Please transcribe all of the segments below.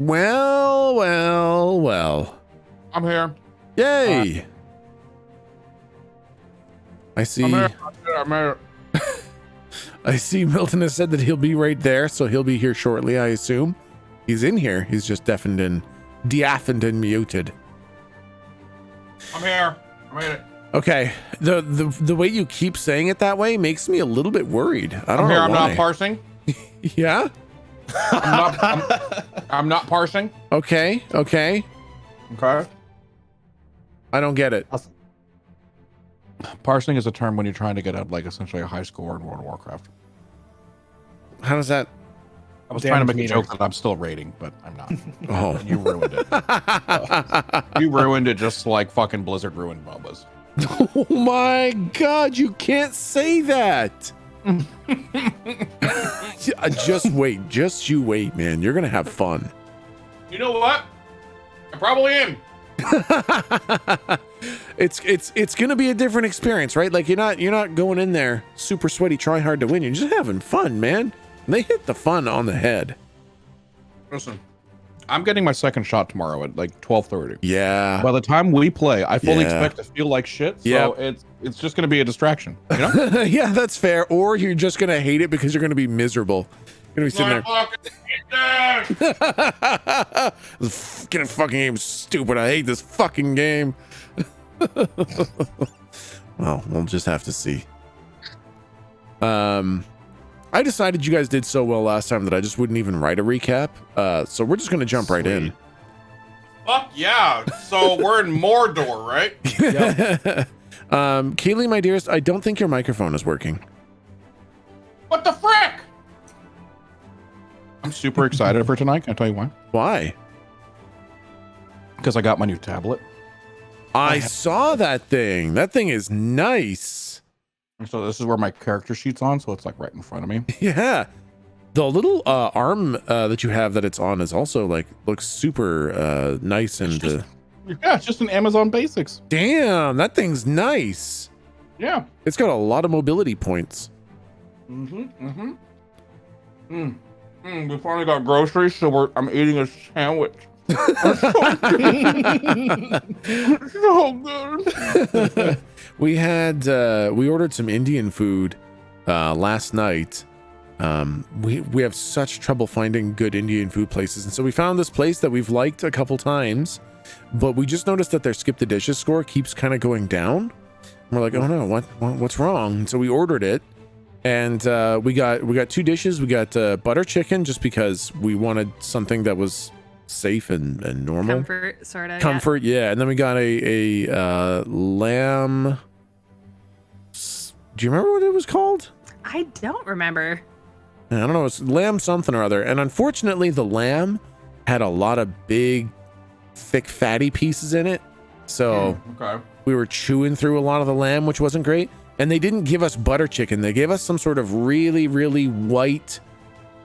Well, well, well. I'm here. Yay! I see. I'm here. I see Milton has said that he'll be right there, so he'll be here shortly, I assume. He's in here. He's just deafened and muted. I'm here. I made it. Okay. The way you keep saying it that way makes me a little bit worried. I don't know I'm why. not parsing. Yeah? I'm not parsing. Okay. Okay. I don't get it. Parsing is a term when you're trying to get essentially a high score in World of Warcraft. How does that? I was trying to make a joke that I'm still rating, but I'm not. Oh. And you ruined it. You ruined it just like fucking Blizzard ruined MOBAs. Oh my God, you can't say that. Just wait. Just you wait, man. You're going to have fun. You know what? I probably am. It's going to be a different experience, right? Like you're not going in there super sweaty, trying hard to win. You're just having fun, man. And they hit the fun on the head. Listen, I'm getting my second shot tomorrow at 12:30. Yeah. By the time we play, I fully expect to feel like shit. So it's just going to be a distraction, you know? Yeah, that's fair. Or you're just going to hate it because you're going to be miserable. You're going to be sitting there. This fucking game's stupid. I hate this fucking game. Well, we'll just have to see. I decided you guys did so well last time that I just wouldn't even write a recap. So we're just going to jump right in. Fuck yeah. So we're in Mordor, right? Yep. Kaylee, my dearest, I don't think your microphone is working. What the frick? I'm super excited for tonight. Can I tell you why? Why? Because I got my new tablet. I saw that thing. That thing is nice. So this is where my character sheet's on, so it's right in front of me. Yeah. The little arm that you have that it's on is also looks super nice and yeah, it's just an Amazon Basics. Damn, that thing's nice. Yeah. It's got a lot of mobility points. We finally got groceries, so I'm eating a sandwich. So good. We ordered some Indian food last night. We have such trouble finding good Indian food places, and so we found this place that we've liked a couple times, but we just noticed that their skip the dishes score keeps kind of going down. We're like, oh no, what's wrong? And so we ordered it, and we got two dishes. We got butter chicken just because we wanted something that was safe and normal. Comfort, sort of. Comfort, yeah. And then we got a lamb. Do you remember what it was called? I don't remember. I don't know. It's lamb something or other. And unfortunately, the lamb had a lot of big, thick, fatty pieces in it. So we were chewing through a lot of the lamb, which wasn't great. And they didn't give us butter chicken. They gave us some sort of really, really white,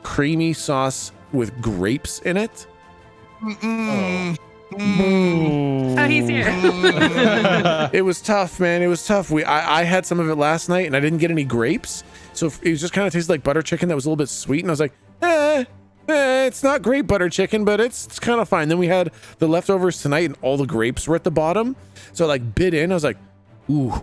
creamy sauce with grapes in it. Oh, he's here. It was tough, man. It was tough. I had some of it last night and I didn't get any grapes. So it just kind of tasted like butter chicken that was a little bit sweet. And I was like, it's not great butter chicken, but it's kind of fine. Then we had the leftovers tonight and all the grapes were at the bottom. So I bit in. I was like, ooh,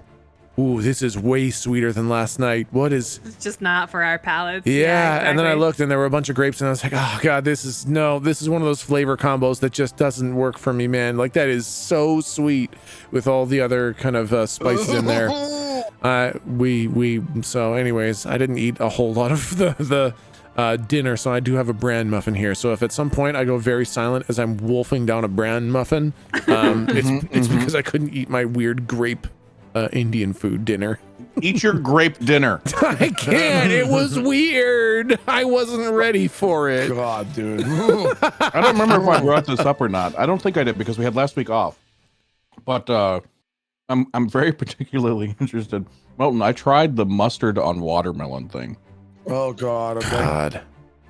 this is way sweeter than last night. What is... It's just not for our palates. Yeah, exactly. And then I looked and there were a bunch of grapes and I was like, oh God, this is one of those flavor combos that just doesn't work for me, man. That is so sweet with all the other kind of spices in there. So anyways, I didn't eat a whole lot of the dinner, so I do have a bran muffin here. So if at some point I go very silent as I'm wolfing down a bran muffin, it's because I couldn't eat my weird grape Indian food dinner. Eat your grape dinner. I can't. It was weird. I wasn't ready for it. God, dude. I don't remember if I brought this up or not. I don't think I did because we had last week off. But I'm very particularly interested. Milton, I tried the mustard on watermelon thing. Oh God. Okay. God.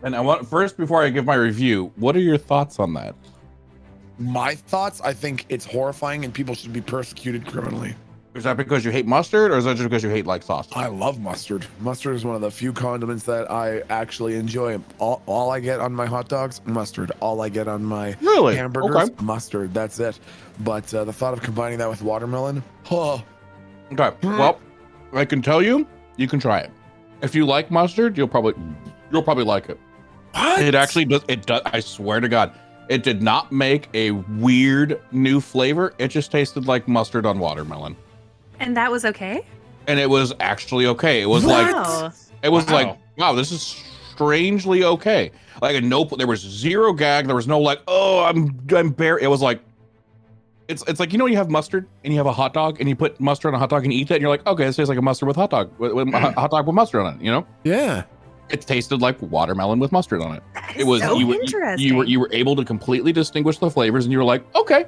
And I want first, before I give my review, what are your thoughts on that? My thoughts, I think it's horrifying and people should be persecuted criminally. Is that because you hate mustard, or is that just because you hate like sauce? I love mustard. Mustard is one of the few condiments that I actually enjoy. All I get on my hot dogs, mustard. All I get on my Really? hamburgers, Okay. mustard. That's it. But the thought of combining that with watermelon, oh, Okay. Well, I can tell you, you can try it. If you like mustard, you'll probably like it. What? It actually does. It does. I swear to God, it did not make a weird new flavor. It just tasted like mustard on watermelon, And that was okay? and it was actually okay. It was Wow. like, wow, this is strangely okay. Like there was zero gag. There was no like, oh, I'm bare. It was like, it's like, you know, you have mustard and you have a hot dog and you put mustard on a hot dog and you eat that and you're like, okay, this tastes like a mustard with hot dog, with hot dog with mustard on it. You know, Yeah. it tasted like watermelon with mustard on it. That It was so you interesting. were able to completely distinguish the flavors, and you were like, okay,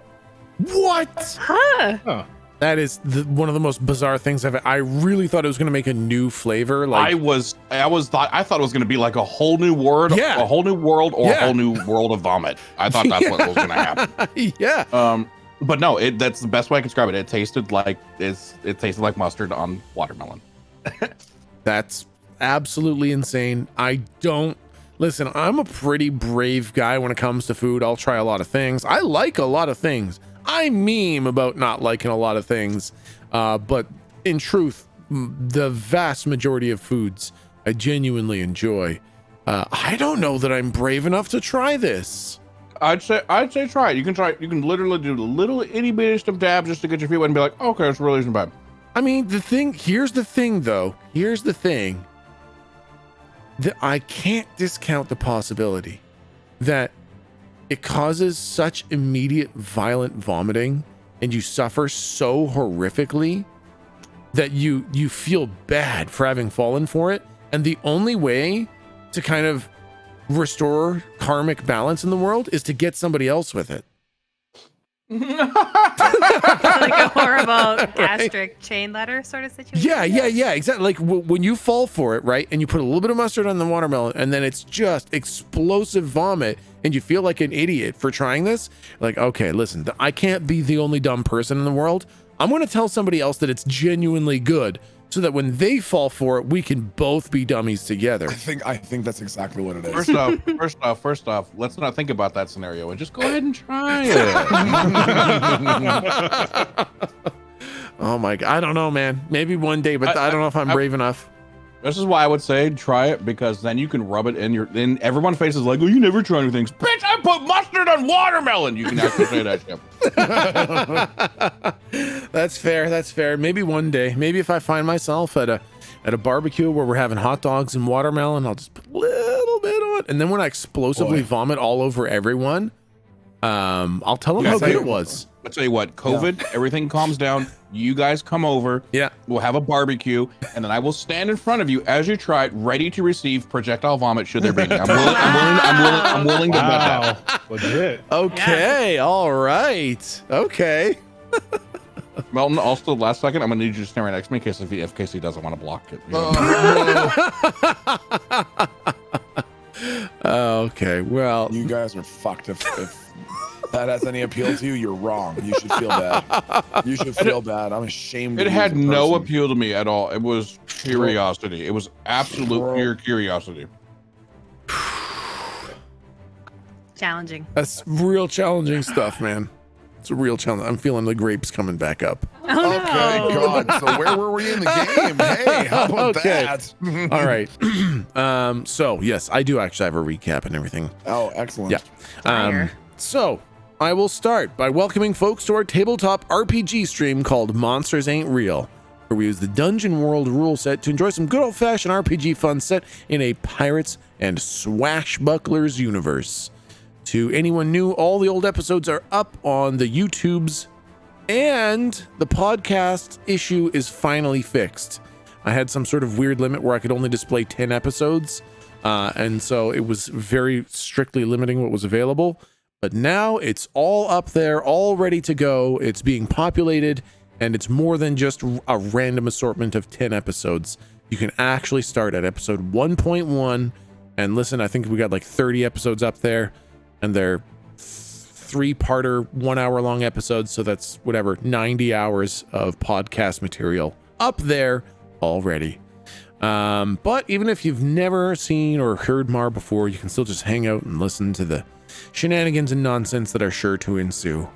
What? Huh. That is one of the most bizarre things I really thought it was going to make a new flavor. Like, I thought it was going to be like a whole new word, Yeah. a whole new world, or Yeah. a whole new world of vomit. I thought that's what was going to happen. Yeah. But no, that's the best way I can describe it. It tasted like mustard on watermelon. That's absolutely insane. Listen, I'm a pretty brave guy when it comes to food. I'll try a lot of things. I like a lot of things. I meme about not liking a lot of things. But in truth, the vast majority of foods I genuinely enjoy. I don't know that I'm brave enough to try this. I'd say try it. You can try it. You can literally do little itty bitty some dabs just to get your feet wet and be like, okay, it's really isn't bad. I mean, here's the thing that I can't discount the possibility that it causes such immediate violent vomiting and you suffer so horrifically that you feel bad for having fallen for it. And the only way to kind of restore karmic balance in the world is to get somebody else with it. Like a horrible gastric chain letter sort of situation. Yeah, exactly. Like when you fall for it, right, and you put a little bit of mustard on the watermelon, and then it's just explosive vomit, and you feel like an idiot for trying this. Like, okay, listen, I can't be the only dumb person in the world. I'm going to tell somebody else that it's genuinely good, so that when they fall for it, we can both be dummies together. I think that's exactly what it is. First off, let's not think about that scenario and just go ahead and try it. Oh my God, I don't know, man. Maybe one day, but I don't know if I'm brave enough. This is why I would say try it, because then you can rub it in then everyone's face is like, oh, you never try new things. Bitch, I put mustard on watermelon. You can actually say that shit. That's fair. Maybe one day. Maybe if I find myself at a barbecue where we're having hot dogs and watermelon, I'll just put a little bit on it. And then when I explosively vomit all over everyone, I'll tell them how good it was. I'll tell you what, COVID, everything calms down. You guys come over. Yeah. We'll have a barbecue, and then I will stand in front of you as you try it, ready to receive projectile vomit should there be any. I'm willing to bet that. Legit. Okay. All right. Okay. Milton, also last second, I'm gonna need you to stand right next to me in case he doesn't want to block it. Okay. Well, You guys are fucked. If that has any appeal to you, you're wrong. You should feel bad. You should feel bad. I'm ashamed. It of you had as a no person. appeal to me at all. It was curiosity. It was absolute pure curiosity. Challenging. that's real challenging stuff, man. It's a real challenge. I'm feeling the grapes coming back up. Oh, Okay, no. God. So where were we in the game? Hey, how about Okay. that? All right. So yes, I do actually have a recap and everything. Oh, excellent. Yeah. Fire. So I will start by welcoming folks to our tabletop RPG stream called Monsters Ain't Real, where we use the Dungeon World rule set to enjoy some good old-fashioned RPG fun set in a pirates and swashbucklers universe. To anyone new, all the old episodes are up on the YouTubes, and the podcast issue is finally fixed. I had some sort of weird limit where I could only display 10 episodes, and so it was very strictly limiting what was available. But now it's all up there, all ready to go. It's being populated, and it's more than just a random assortment of 10 episodes. You can actually start at episode 1.1 and listen. I think we got like 30 episodes up there, and they're 3-parter, 1 hour long episodes. So that's whatever, 90 hours of podcast material up there already. But even if you've never seen or heard Mar before, you can still just hang out and listen to the shenanigans and nonsense that are sure to ensue.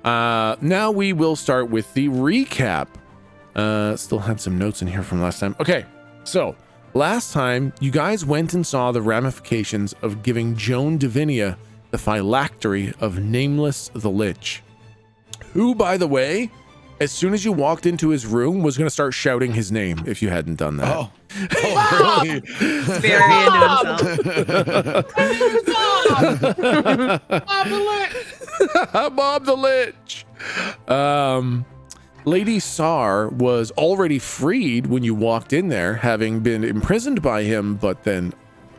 Now we will start with the recap. Still had some notes in here from last time. Okay, so last time you guys went and saw the ramifications of giving Joan Divinia the phylactery of Nameless the Lich, who, by the way, as soon as you walked into his room, was going to start shouting his name if you hadn't done that. Oh really? He's very into himself. Bob the Lich. Lady Sar was already freed when you walked in there, having been imprisoned by him, but then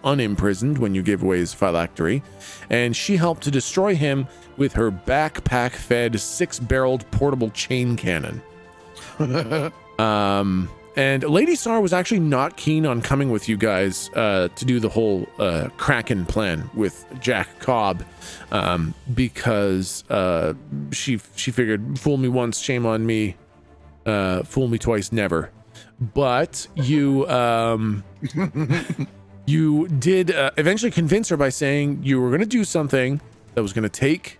unimprisoned when you gave away his phylactery, and she helped to destroy him with her backpack-fed 6-barreled portable chain cannon. And Lady Sar was actually not keen on coming with you guys to do the whole Kraken plan with Jack Cobb, because she figured, fool me once, shame on me, fool me twice, never. But you you did eventually convince her by saying you were going to do something that was going to take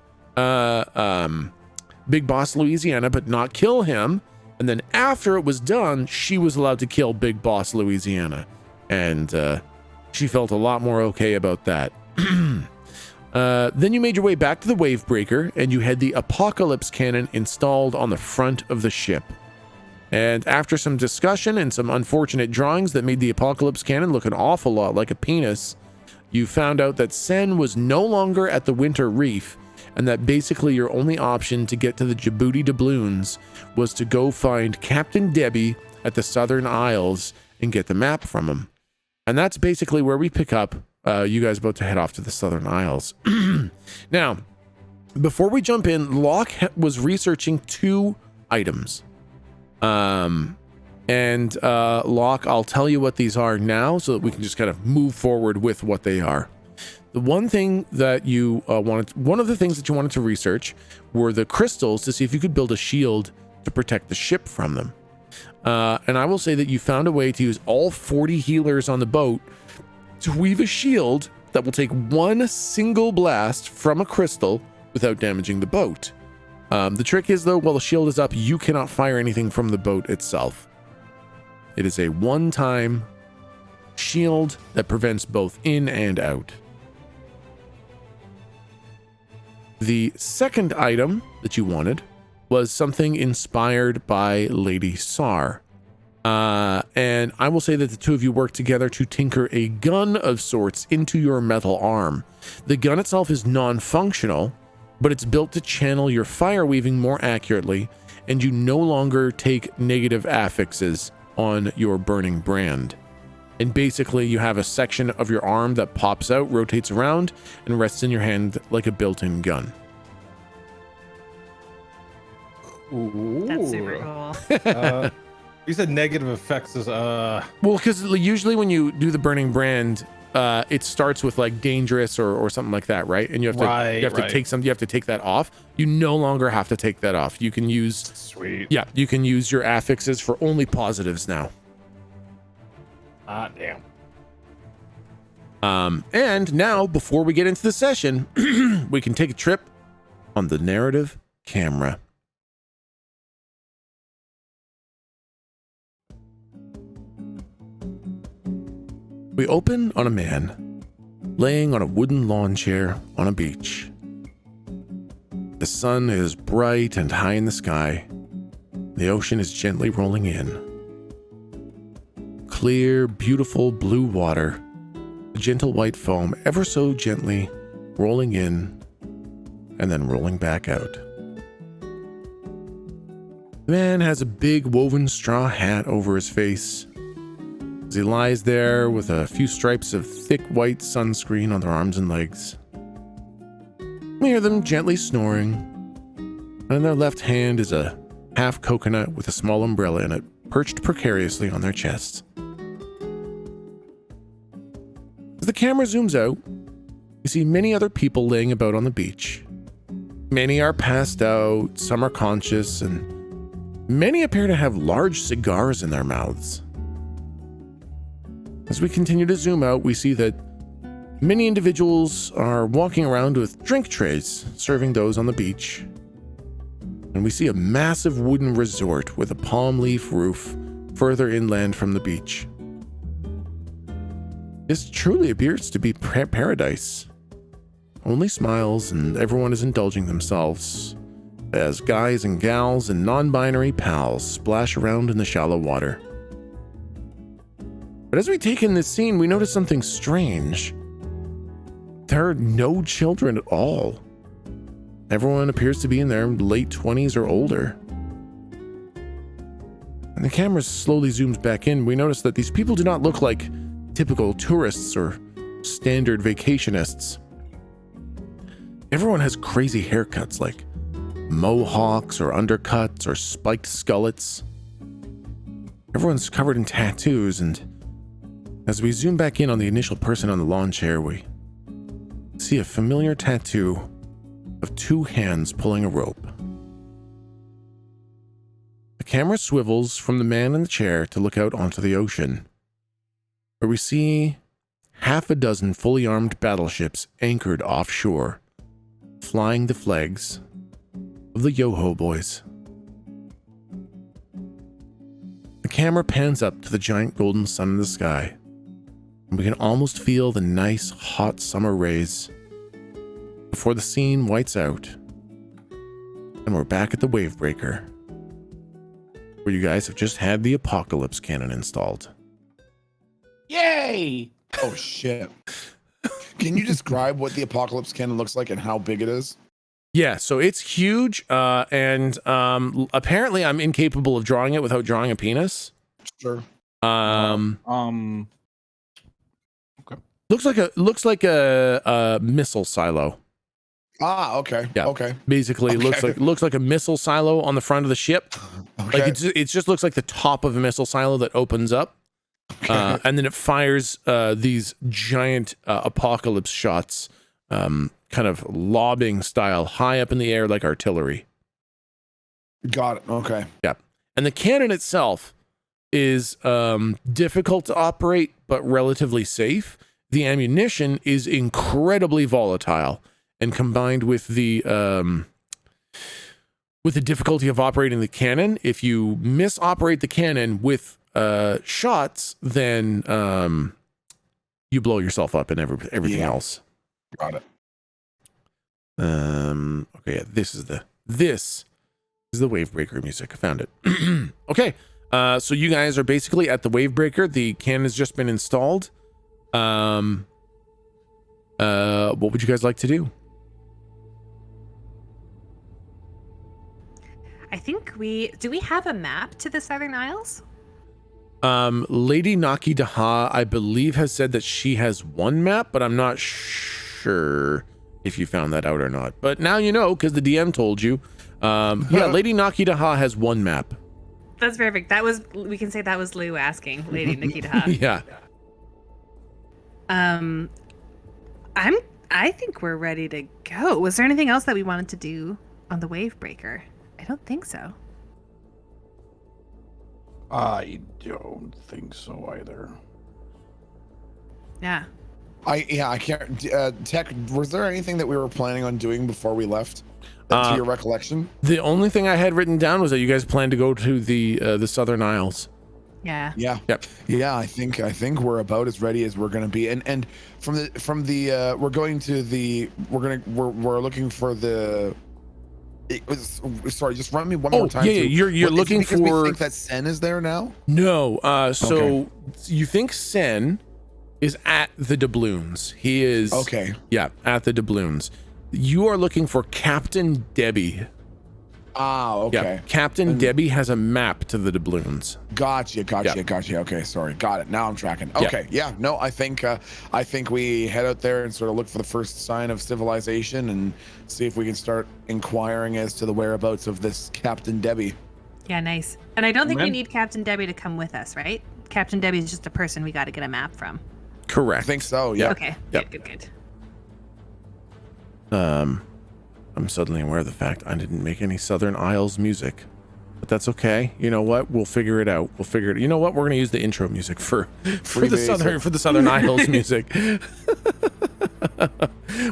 Big Boss Louisiana, but not kill him. And then after it was done, she was allowed to kill Big Boss Louisiana. And she felt a lot more okay about that. Then you made your way back to the Wavebreaker, and you had the Apocalypse Cannon installed on the front of the ship. And after some discussion and some unfortunate drawings that made the Apocalypse Cannon look an awful lot like a penis, you found out that Sen was no longer at the Winter Reef, and that basically your only option to get to the Djibouti doubloons was to go find Captain Debbie at the Southern Isles and get the map from him. And that's basically where we pick up, you guys about to head off to the Southern Isles. Now, before we jump in, Locke was researching 2 items. Locke, I'll tell you what these are now so that we can just kind of move forward with what they are. The one thing that you one of the things that you wanted to research were the crystals to see if you could build a shield to protect the ship from them. And I will say that you found a way to use all 40 healers on the boat to weave a shield that will take one single blast from a crystal without damaging the boat. The trick is, though, while the shield is up, you cannot fire anything from the boat itself. It is a one-time shield that prevents both in and out. The second item that you wanted was something inspired by Lady Sar. And I will say that the two of you worked together to tinker a gun of sorts into your metal arm. The gun itself is non-functional, but it's built to channel your fire weaving more accurately, and you no longer take negative affixes on your burning brand. And basically you have a section of your arm that pops out, rotates around, and rests in your hand like a built-in gun. Ooh. That's super cool. You said negative effects is Well, because usually when you do the burning brand, it starts with like dangerous or something like that, right? And you have to take that off. You no longer have to take that off. You can use sweet. Yeah, you can use your affixes for only positives now. Ah, damn. And now, before we get into the session, we can take a trip on the narrative camera. We open on a man laying on a wooden lawn chair on a beach. The sun is bright and high in the sky. The ocean is gently rolling in. Clear, beautiful blue water, the gentle white foam ever so gently rolling in and then rolling back out. The man has a big woven straw hat over his face as he lies there with a few stripes of thick white sunscreen on their arms and legs. We hear them gently snoring, and in their left hand is a half coconut with a small umbrella in it, perched precariously on their chests. As the camera zooms out, We see many other people laying about on the beach. Many are passed out, some are conscious, and many appear to have large cigars in their mouths. As we continue to zoom out, we see that many individuals are walking around with drink trays, serving those on the beach. And we see a massive wooden resort with a palm leaf roof further inland from the beach. This truly appears to be paradise. Only smiles, and everyone is indulging themselves as guys and gals and non-binary pals splash around in the shallow water. But as we take in this scene, we notice something strange. There are no children at all. Everyone appears to be in their late 20s or older. And the camera slowly zooms back in. We notice that these people do not look like typical tourists or standard vacationists. Everyone has crazy haircuts like mohawks or undercuts or spiked skullets. Everyone's covered in tattoos, and as we zoom back in on the initial person on the lawn chair, we see a familiar tattoo of 2 hands pulling a rope. The camera swivels from the man in the chair to look out onto the ocean, where we see half a dozen fully armed battleships anchored offshore, flying the flags of the Yoho Boys. The camera pans up to the giant golden sun in the sky, and we can almost feel the nice hot summer rays before the scene whites out, and we're back at the wave breaker, where you guys have just had the apocalypse cannon installed. Yay! Oh shit. Can you describe what the apocalypse cannon looks like and how big it is? Yeah, so it's huge, and apparently I'm incapable of drawing it without drawing a penis. Sure. Okay. Looks like a missile silo. Ah, okay. Yeah. Okay. Basically, Okay. looks like a missile silo on the front of the ship. Okay. Like it just looks like the top of a missile silo that opens up, and then it fires these giant apocalypse shots, kind of lobbing style, high up in the air like artillery. Got it. Okay. Yeah, and the cannon itself is difficult to operate but relatively safe. The ammunition is incredibly volatile, and combined with the difficulty of operating the cannon, if you misoperate the cannon with shots, then you blow yourself up and everything else. Got it. Okay, yeah, this is the wave breaker music. I found it. Okay, so you guys are basically at the wave breaker. The cannon has just been installed. What would you guys like to do? I think we have a map to the Southern Isles? Lady Naki Daha, I believe, has said that she has one map, but I'm not sure if you found that out or not. But now you know, because the DM told you. Yeah, Lady Naki Daha has one map. That's perfect. We can say that was Lou asking Lady Nikita. Yeah. I think we're ready to go. Was there anything else that we wanted to do on the wave breaker? I don't think so. I don't think so either. Yeah. I can't. Tech, was there anything that we were planning on doing before we left? To your recollection? The only thing I had written down was that you guys plan to go to the Southern Isles. Yeah. Yeah. Yep. Yeah, I think we're about as ready as we're going to be. And from the we're going to the we're looking for the. Sorry, just run me one more time. Yeah, you're looking for. We think that Sen is there now. No, so you think Sen is at the doubloons. He is okay. Yeah, at the doubloons. You are looking for Captain Debbie. Ah, okay. Yeah, Captain Debbie has a map to the doubloons. Gotcha. Okay, sorry. Got it. Now I'm tracking. Okay, yeah. No, I think we head out there and sort of look for the first sign of civilization and see if we can start inquiring as to the whereabouts of this Captain Debbie. Yeah, nice. And I don't think we need Captain Debbie to come with us, right? Captain Debbie is just a person we got to get a map from. Correct. I think so. Yeah. Okay. Yep. Good. I'm suddenly aware of the fact I didn't make any Southern Isles music, but that's okay. You know what? We'll figure it out. You know what? We're gonna use the intro music for the Southern Isles music.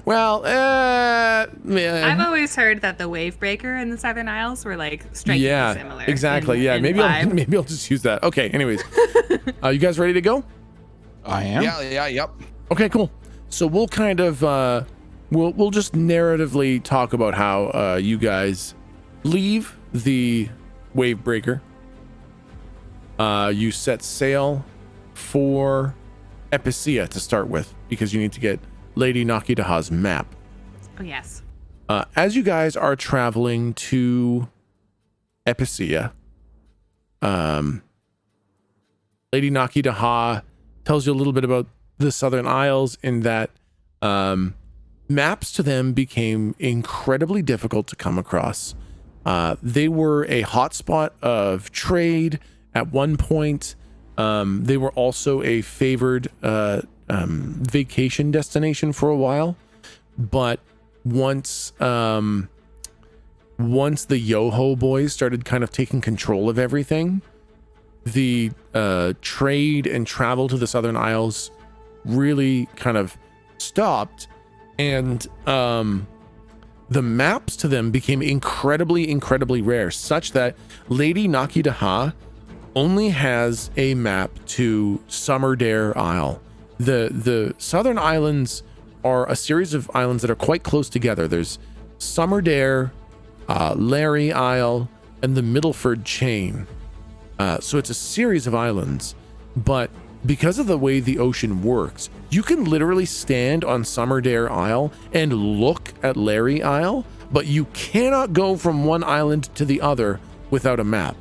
Well, I've always heard that the wave breaker in the Southern Isles were like strikingly similar. Exactly. in Maybe vibe. I'll just use that. Okay. Anyways, you guys ready to go? I am. Yeah, yep. Okay, cool. So we'll kind of we'll just narratively talk about how you guys leave the wave breaker. You set sail for Epicea to start with because you need to get Lady Nakidaha's map. Oh yes. As you guys are traveling to Epicea, Lady Nakidaha tells you a little bit about the Southern Isles in that maps to them became incredibly difficult to come across. They were a hotspot of trade at one point. They were also a favored vacation destination for a while, but once the Yoho boys started kind of taking control of everything, the trade and travel to the Southern Isles really kind of stopped, and the maps to them became incredibly rare, such that Lady Nakidaha only has a map to Summerdare Isle. The Southern Islands are a series of islands that are quite close together. There's Summerdare, Larry Isle, and the Middleford Chain. So it's a series of islands, but because of the way the ocean works, you can literally stand on Summerdare Isle and look at Larry Isle, but you cannot go from one island to the other without a map.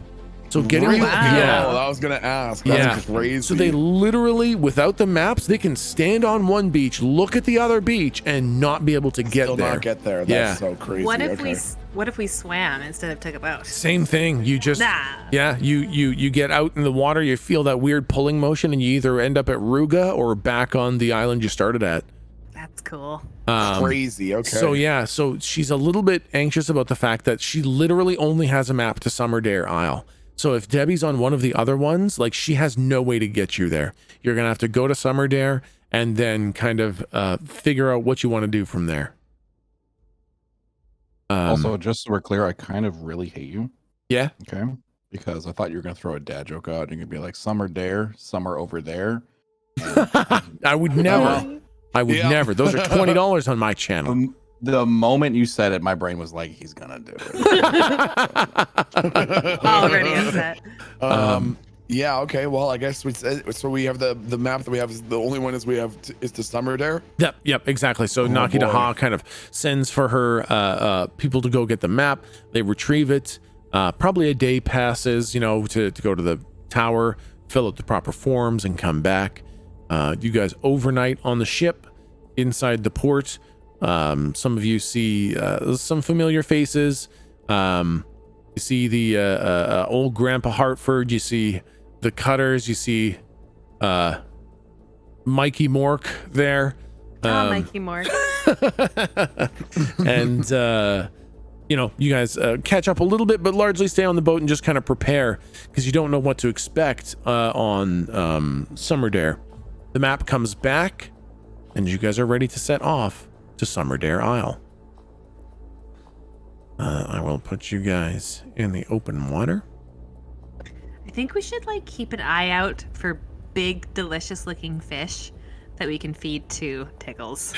So getting Really? yeah. Oh, I was gonna ask. That's crazy. So they literally, without the maps, they can stand on one beach, look at the other beach, and not be able to get Still there. not get there. That's so crazy. What if Okay. we swam instead of took a boat? Same thing. You just Nah. you get out in the water, you feel that weird pulling motion, and you either end up at Ruga or back on the island you started at. That's cool. Crazy. Okay. So she's a little bit anxious about the fact that she literally only has a map to Summerdare Isle. So if Debbie's on one of the other ones, like, she has no way to get you there. You're gonna have to go to Summerdare and then kind of figure out what you want to do from there. Also, just so we're clear, I kind of really hate you. Yeah. Okay. Because I thought you were going to throw a dad joke out and you'd be like, some are there, some are over there. I would never. I would never. Those are $20 on my channel. The moment you said it, my brain was like, he's going to do it. Already upset. Yeah. Okay. Well, I guess so. We have the map that we have. Is the only one is we have is the Summerdare. Yep, exactly. So Nakidaha kind of sends for her people to go get the map. They retrieve it. Probably a day passes, to go to the tower, fill out the proper forms, and come back. You guys overnight on the ship inside the port. Some of you see some familiar faces. You see the old Grandpa Hartford. You see the Cutters. You see Mikey Mork there. Mikey Mork. And you guys catch up a little bit, but largely stay on the boat and just kind of prepare because you don't know what to expect on Summerdare. The map comes back, and you guys are ready to set off to Summerdare Isle. I will put you guys in the open water. I think we should keep an eye out for big, delicious looking fish that we can feed to Tickles.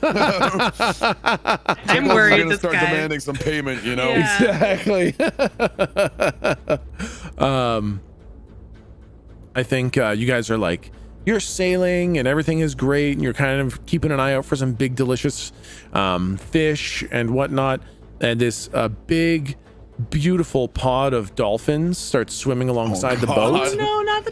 I'm worried Gonna this start guy. demanding some payment. Yeah. Exactly. I think you guys are you're sailing and everything is great, and you're kind of keeping an eye out for some big, delicious fish and whatnot. And this big, beautiful pod of dolphins starts swimming alongside the boat. No, not the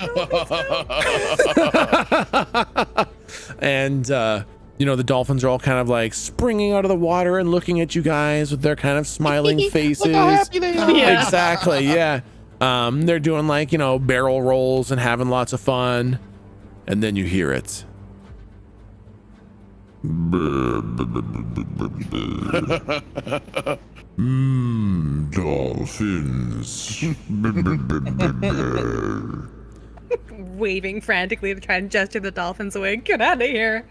dolphins. And the dolphins are all kind of springing out of the water and looking at you guys with their kind of smiling faces. Look how happy they are. Yeah. Exactly, yeah. They're doing barrel rolls and having lots of fun. And then you hear it. Dolphins. Waving frantically to try and gesture the dolphins away. Get out of here.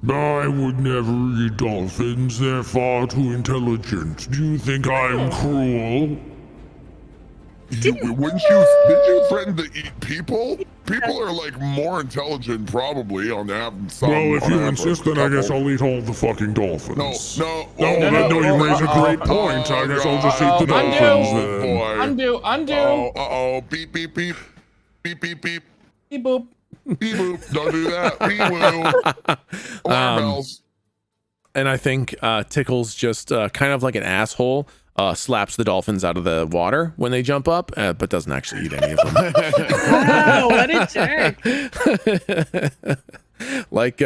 I would never eat dolphins. They're far too intelligent. Do you think I'm cruel? Did you threaten to eat people? People are like more intelligent probably on some. Well, if on you average, insist, then I guess couple. I'll eat all the fucking dolphins. No, You raise a great point. I guess I'll just eat the dolphins then. Boy. Undo. Beep, beep, beep. Beep, beep, beep. Beep boop. Beep, boop. Don't do that. Beep, boop. Alarm bells. And I think Tickles just kind of like an asshole slaps the dolphins out of the water when they jump up, but doesn't actually eat any of them. Wow, what a jerk. like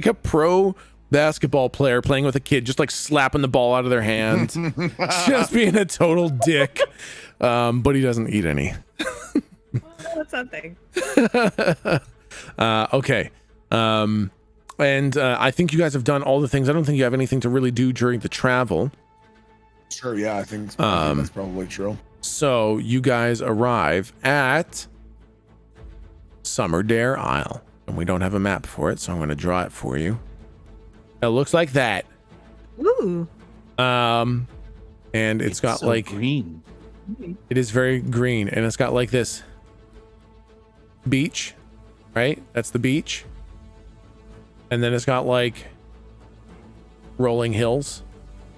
a pro basketball player playing with a kid, just like slapping the ball out of their hand, just being a total dick. But he doesn't eat any. That's something. Okay. And I think you guys have done all the things. I don't think you have anything to really do during the travel. Sure, yeah, I think that's probably true. So you guys arrive at Summerdare Isle. And we don't have a map for it, so I'm going to draw it for you. It looks like that. Ooh. And it's got so like green. It is very green, and it's got like this beach, right? That's the beach. And then it's got like rolling hills.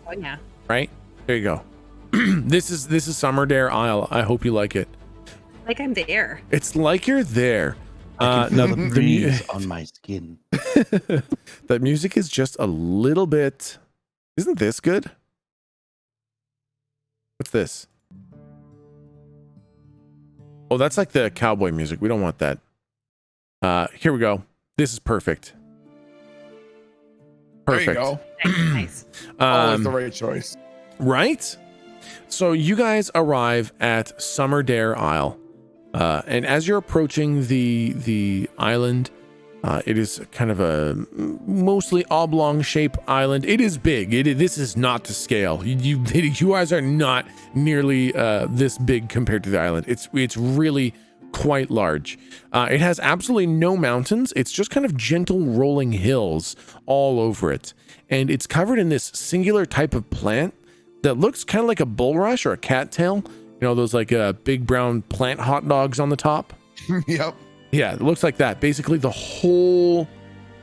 Oh yeah. Right? There you go. This is Summerdare Isle. I hope you like it. Like I'm there. It's like you're there. I can feel the mu- breeze on my skin. the music is just a little bit. Isn't this good? What's this? Oh, that's like the cowboy music. We don't want that. Here we go. This is perfect. Perfect. There you go. Nice. Always the right choice. Right? So you guys arrive at Summerdare Isle. And as you're approaching the island, it is kind of a mostly oblong shape island. It is big. This is not to scale. You guys are not nearly this big compared to the island. It's really quite large. It has absolutely no mountains. It's just kind of gentle rolling hills all over it. And it's covered in this singular type of plant that looks kind of like a bulrush or a cattail. You know, those like big brown plant hot dogs on the top. Yep. Yeah, it looks like that. Basically, the whole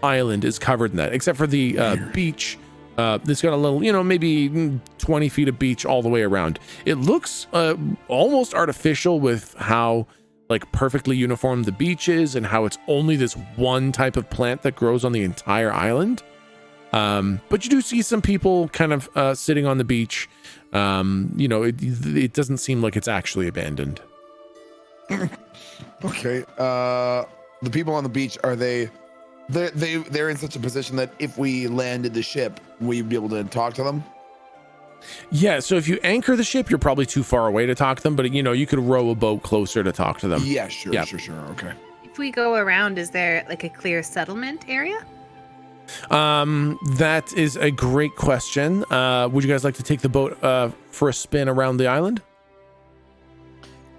island is covered in that, except for the beach. It's got a little, maybe 20 feet of beach all the way around. It looks almost artificial with how like perfectly uniform the beach is and how it's only this one type of plant that grows on the entire island. But you do see some people kind of sitting on the beach. It doesn't seem like it's actually abandoned. Okay. The people on the beach, are they're in such a position that if we landed the ship, we'd be able to talk to them? Yeah, so if you anchor the ship, you're probably too far away to talk to them, but you could row a boat closer to talk to them. Yeah, sure, Yeah. sure. Okay. If we go around, is there like a clear settlement area? That is a great question. Would you guys like to take the boat for a spin around the island?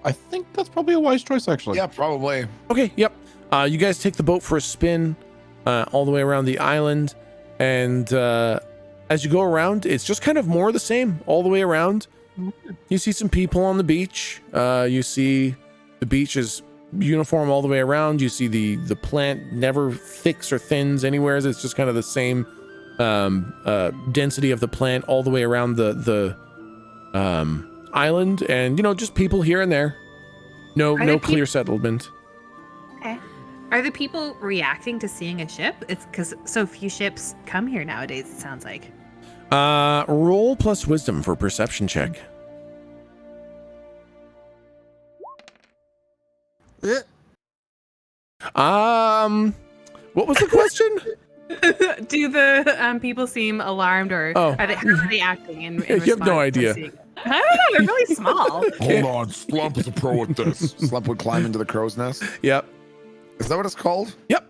I think that's probably a wise choice, actually. Yeah, probably. Okay, yep. You guys take the boat for a spin all the way around the island, and as you go around, it's just kind of more of the same all the way around. You see some people on the beach. You see the beach is uniform all the way around. You see the plant never thicks or thins anywhere. It's just kind of the same density of the plant all the way around the island, and just people here and there. No clear settlement. Okay. Are the people reacting to seeing a ship? It's because so few ships come here nowadays, it sounds like. Roll plus wisdom for perception check. What was the question? Do the people seem alarmed, or Oh. how are they acting in You have no response to idea. seeing it? I don't know. They're really small. Hold on, Slump is a pro at this. Slump would climb into the crow's nest. Yep. Is that what it's called? Yep.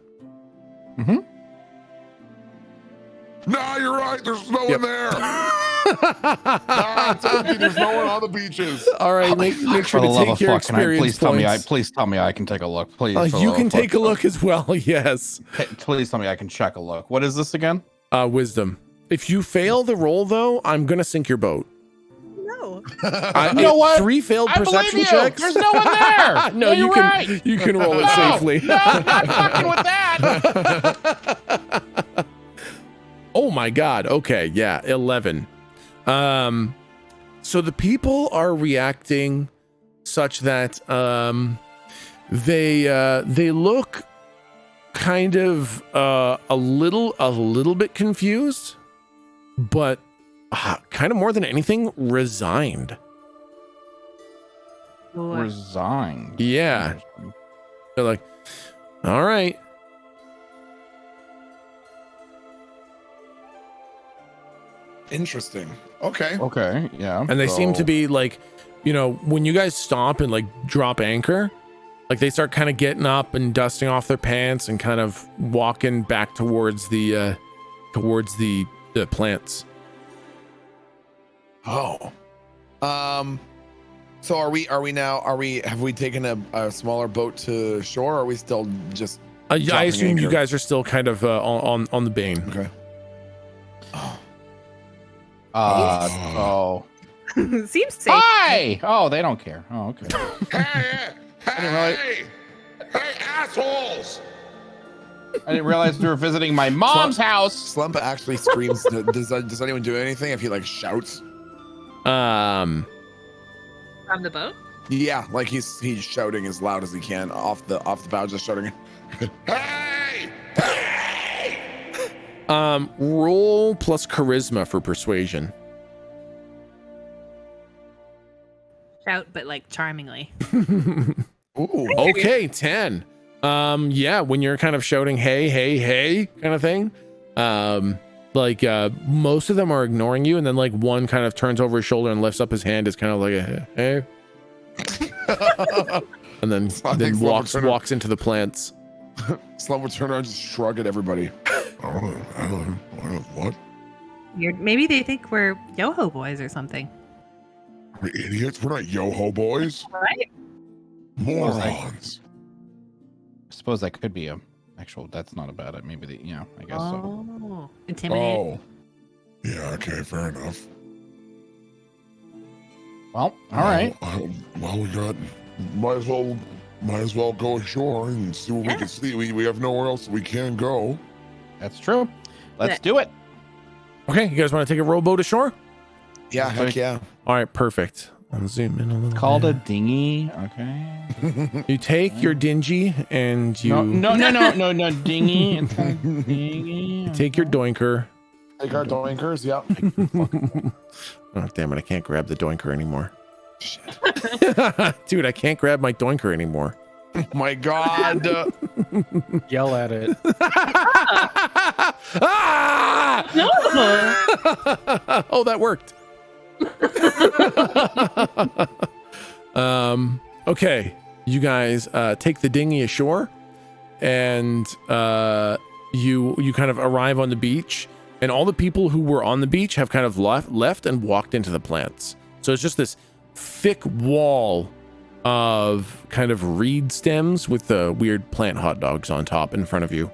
Nah, you're right. There's no one there. Nah, I told you there's no one on the beaches. All right, make sure For to the love take of your fuck, can I experience please tell me? points. Please tell me I can take a look. Please. for the You love can of fuck. take a look as well. Yes. Please tell me I can check a look. What is this again? Wisdom. If you fail the roll, though, I'm gonna sink your boat. No. You know what? 3 failed I believe perception you. checks. There's no one there. No, you you're can right. you can roll it No, safely. no, I'm not fucking with that. Oh my god. Okay, yeah, 11. So the people are reacting such that they look kind of a little bit confused, but kind of more than anything resigned. Resigned. Yeah. They're like, all right. Interesting. Okay. Okay. Yeah. And they seem to so- be like, you know, when you guys stop and like drop anchor, like they start kind of getting up and dusting off their pants and kind of walking back towards the plants. Oh. So have we taken a smaller boat to shore, or are we still just I dropping assume you anchor? guys are still kind of on the Bane. Okay. Oh. Seems safe. Hi. Oh, they don't care. Oh, okay. Hey, assholes! I didn't realize you were visiting my mom's house. Slump actually screams. Does anyone do anything if he like shouts? From the boat? Yeah, like he's shouting as loud as he can off the bow, just shouting. Hey! Roll plus charisma for persuasion. Shout, but like charmingly. Ooh. Okay, 10. Yeah, when you're kind of shouting, hey, kind of thing. Most of them are ignoring you, and then like one kind of turns over his shoulder and lifts up his hand as kind of like a hey. And then walks into the plants. Slump would turn around and just shrug at everybody. What? Maybe they think we're Yoho boys or something. We're idiots? We're not yo-ho boys. Right? Morons. I suppose that could be a actual. That's not a bad. Maybe the. Yeah, I guess so. Oh, intimidate. Oh. Yeah, okay, fair enough. Well, all right. Well, we got. Might as well go ashore and see what we can see. We have nowhere else we can go. That's true. Let's do it. Okay, you guys want to take a rowboat ashore? Yeah, heck yeah. All right, perfect. I'll zoom in a little. Called a bit. dinghy. Okay. You take your dingy and you No, dinghy. It's a dinghy. you take your doinker. Take our doinkers, yep. Oh damn it! I can't grab the doinker anymore. Shit. Dude, I can't grab my doinker anymore. My God. Yell at it. Ah! Oh, that worked. Okay, you guys take the dinghy ashore, and you kind of arrive on the beach, and all the people who were on the beach have kind of left and walked into the plants. So it's just this thick wall of kind of reed stems with the weird plant hot dogs on top in front of you.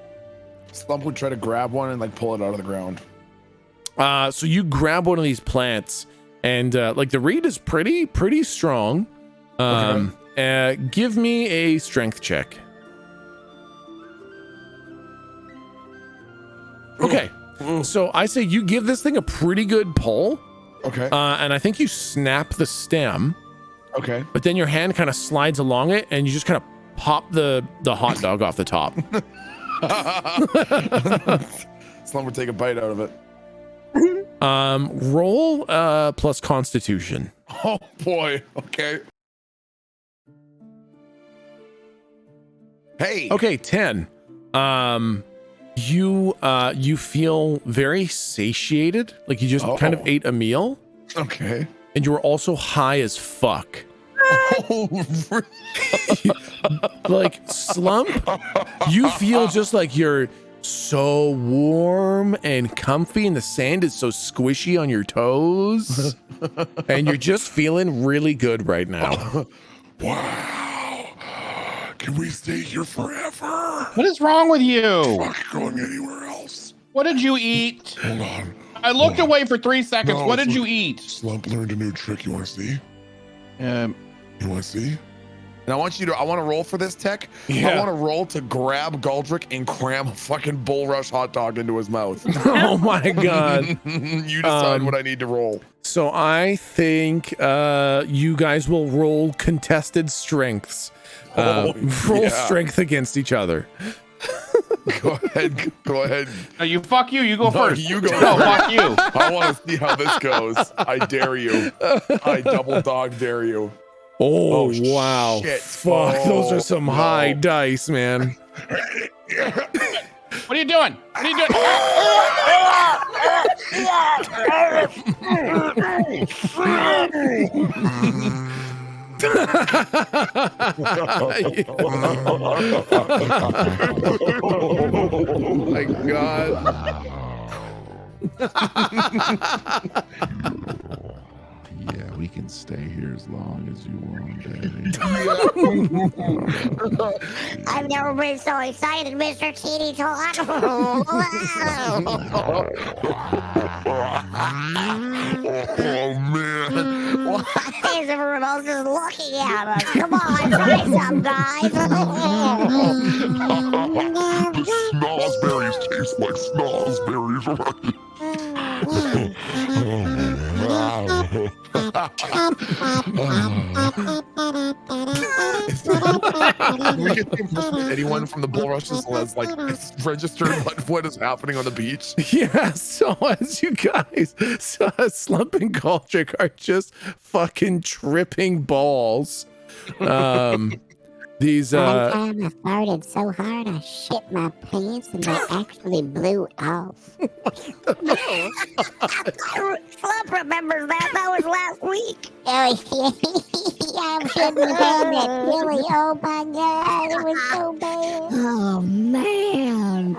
Slump would try to grab one and like pull it out of the ground. So you grab one of these plants, and like the reed is pretty strong. Give me a strength check. Okay. So I say you give this thing a pretty good pull. Okay. And I think you snap the stem, Okay. but then your hand kind of slides along it, and you just kind of pop the hot dog off the top. Slump would take a bite out of it. Roll plus Constitution. Oh boy. Okay. Hey. Okay, 10. You feel very satiated, like you just kind of ate a meal, Okay. and you were also high as fuck. Like Slump, you feel just like your so warm and comfy, and the sand is so squishy on your toes. And you're just feeling really good right now. Wow. Can we stay here forever? What is wrong with you? Not going anywhere else. What did you eat? Hold on. I looked away for 3 seconds. No, What did it's you okay. eat? Slump learned a new trick. You want to see? Um, You want to see? And I want to roll for this, Tech. Yeah. I want to roll to grab Galdric and cram a fucking bull rush hot dog into his mouth. Oh my God. You decide what I need to roll. So I think you guys will roll contested strengths. Roll yeah. strength against each other. Go ahead. no, you fuck you. You go No, first. you go No, first. fuck you. I want to see how this goes. I dare you. I double dog dare you. Oh, Oh, wow. shit. Fuck, those are some no. high dice, man. What are you doing? What are you doing? Oh my God. Yeah, we can stay here as long as you want, Daddy. I've never been so excited, Mr. Teeny Tot. Oh man. Why is everyone else just looking at us? Come on, try some, guys. The snozberries taste like snozberries, right? Can we get the impression that anyone from the bull rushes has like registered what is happening on the beach? Yeah, so as you guys, Slump and Galdric are just fucking tripping balls. These One time I farted so hard I shit my pants and they actually blew off. Slump remembers that. That was last week. Oh, yeah, I'm shitting my pants. Really? Oh my God, it was so bad. Oh man.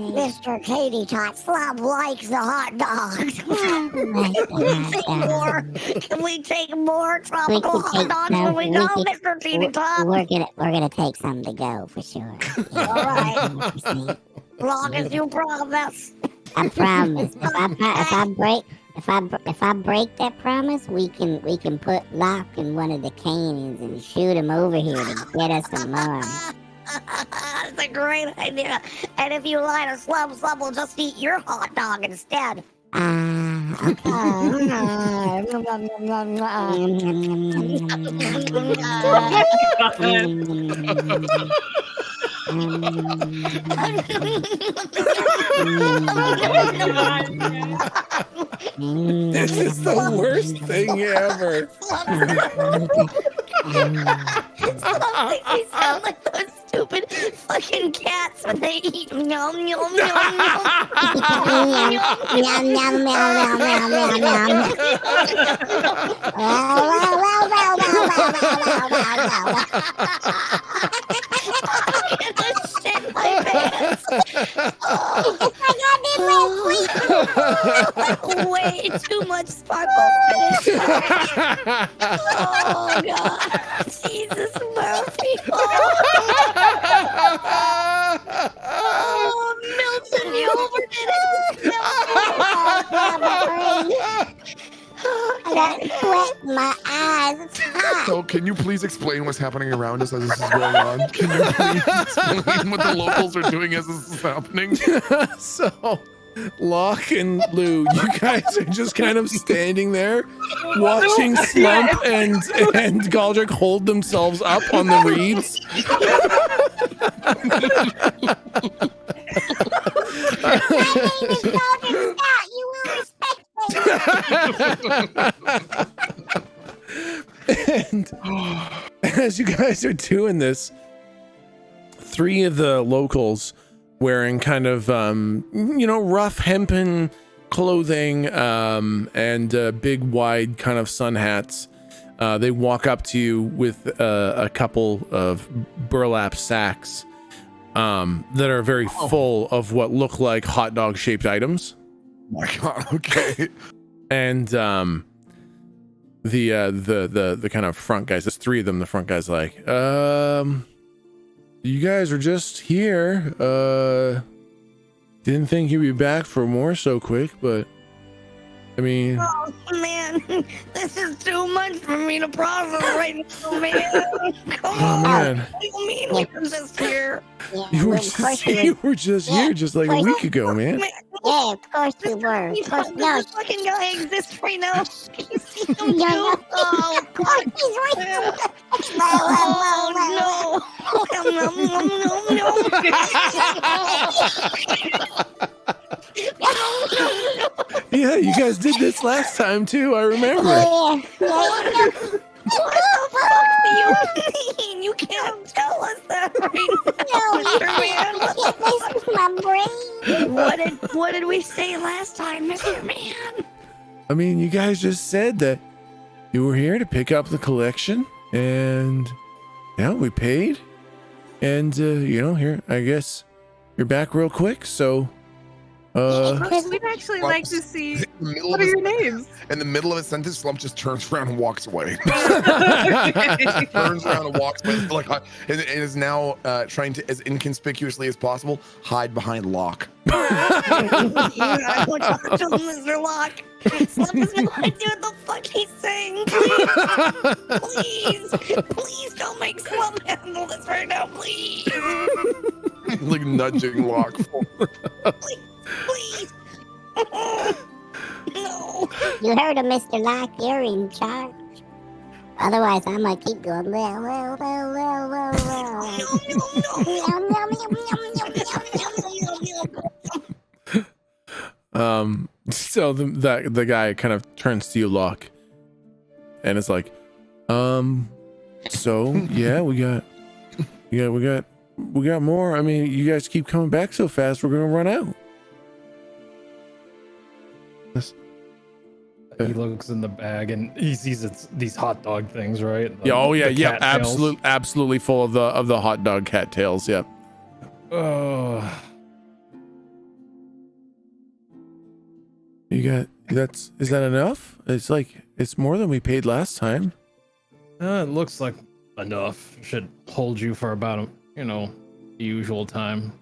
Mr. Katie Tot, Slump likes the hot dogs. Can we take more tropical hot dogs when we go, Mr. Katie Tot? We're gonna take some to go for sure. Yeah. All right. Long as you promise. I promise. If I break that promise, we can put Locke in one of the cannons and shoot him over here to get us some more. That's a great idea. And if you lie to Slump, Slump will just eat your hot dog instead. This is the worst thing ever. They sound like those stupid fucking cats when they eat. Yum, yum, yum, yum. Yum, yum, yum, yum, yum, yum, yum. Shit my pants. Way too much sparkle. Oh God, Jesus Murphy. Oh, Milton, you overdid it. I got sweat in my eyes. It's hot. So can you please explain what's happening around us as this is going on? Can you please explain what the locals are doing as this is happening? So, Locke and Lou, you guys are just kind of standing there watching Slump and Galdric hold themselves up on the reeds. My name is Galdric Scott. You will respect And as you guys are doing this, 3 of the locals wearing kind of, rough hempen clothing and big, wide kind of sun hats. They walk up to you with a couple of burlap sacks. that are very full of what look like hot dog shaped items. Oh my God. Okay. And the kind of front guys, there's 3 of them. The front guy's like, you guys are just here. Didn't think you'd be back for more so quick, but I mean, Oh man, this is too much for me to process right now, man. Come oh on. man, What do you mean we were just here? you were just here just like a week ago, man. Yeah, of course we were. Of course, no. This fucking guy exists right now. You see him No, no. too? Oh, God, he's right. Yeah, you guys did this last time too. I remember. Yeah, yeah. what the fuck do you mean? You can't tell us that right now, Mr. Man. My brain. What did we say last time, Mr. Man? I mean, you guys just said that you were here to pick up the collection, and yeah, we paid, and here, I guess you're back real quick, so We'd actually like to see. What are your names? In the middle of a sentence, Slump just turns around and walks away. Turns around and walks away, and is now trying to, as inconspicuously as possible, hide behind Locke. I want to talk to Mr. Locke. Slump has no idea what the fuck he's saying. Please don't make Slump handle this right now, please. Like nudging Locke forward. Please. No. You heard him, Mr. Locke. You're in charge. Otherwise, I'm gonna keep going. Well. So the guy kind of turns to you, Locke, and is like, so yeah, we got more. I mean, you guys keep coming back so fast, we're gonna run out. He looks in the bag and he sees it's these hot dog things, right? Yeah. Oh yeah. The Yeah. cat tails. Absolutely full of the hot dog cat tails. Yep. Oh, You got is that enough? It's like it's more than we paid last time. it looks like enough. Should hold you for about the usual time.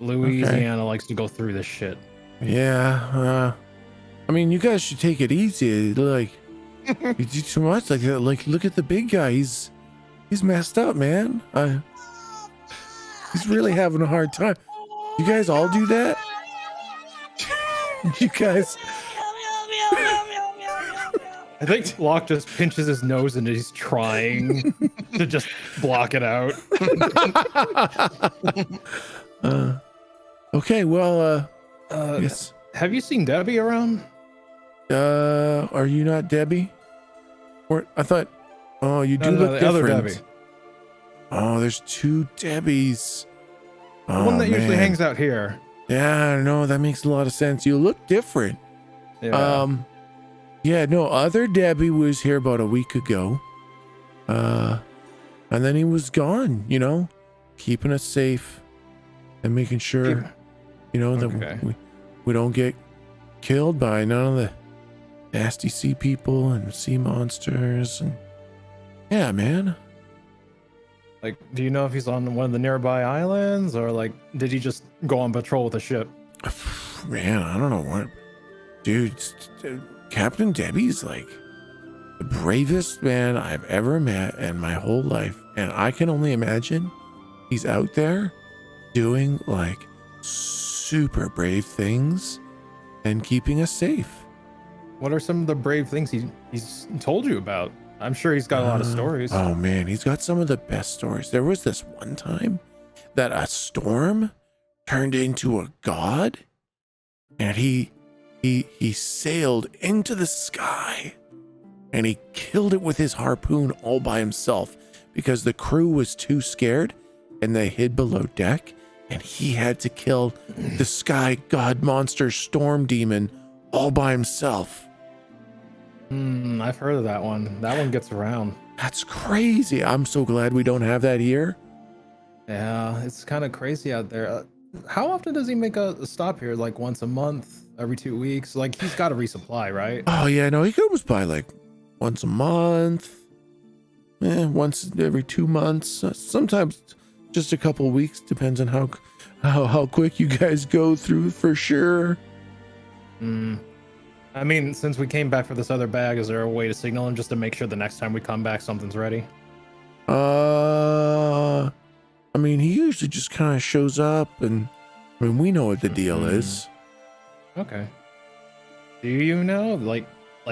Louisiana likes to go through this shit. Yeah. I mean, you guys should take it easy. Like, you do too much. Like, look at the big guy. He's messed up, man. He's really having a hard time. You guys all do that? You guys. I think Locke just pinches his nose and he's trying to just block it out. Okay. Well. Yes. Have you seen Debbie around? Are you not Debbie? Or I thought. Oh, you do No, look the different. other Debbie. Oh, there's 2 Debbies. The one that usually hangs out here. Yeah, no, that makes a lot of sense. You look different. Yeah. Yeah, no, other Debbie was here about a week ago. And then he was gone, keeping us safe and making sure, that we don't get killed by none of the nasty sea people and sea monsters. And yeah, man. Like, do you know if he's on one of the nearby islands or did he just go on patrol with a ship? Man, I don't know what. Dude, Captain Debbie's like the bravest man I've ever met in my whole life. And I can only imagine he's out there doing super brave things and keeping us safe. What are some of the brave things he's told you about? I'm sure he's got a lot of stories. Oh man, he's got some of the best stories. There was this one time that a storm turned into a god, and he sailed into the sky, and he killed it with his harpoon all by himself because the crew was too scared, and they hid below deck, and he had to kill the sky god monster storm demon all by himself. I've heard of that one. That one gets around. That's crazy. I'm so glad we don't have that here. Yeah, it's kind of crazy out there. How often does he make a stop here? Like once a month, every 2 weeks? Like he's got to resupply, right? Oh yeah, no, he comes by like once a month, once every 2 months, sometimes just a couple weeks. Depends on how quick you guys go through, for sure. I mean, since we came back for this other bag, is there a way to signal him just to make sure the next time we come back, something's ready? I mean, he usually just kind of shows up, and I mean, we know what the deal is. Okay. Do you know? Like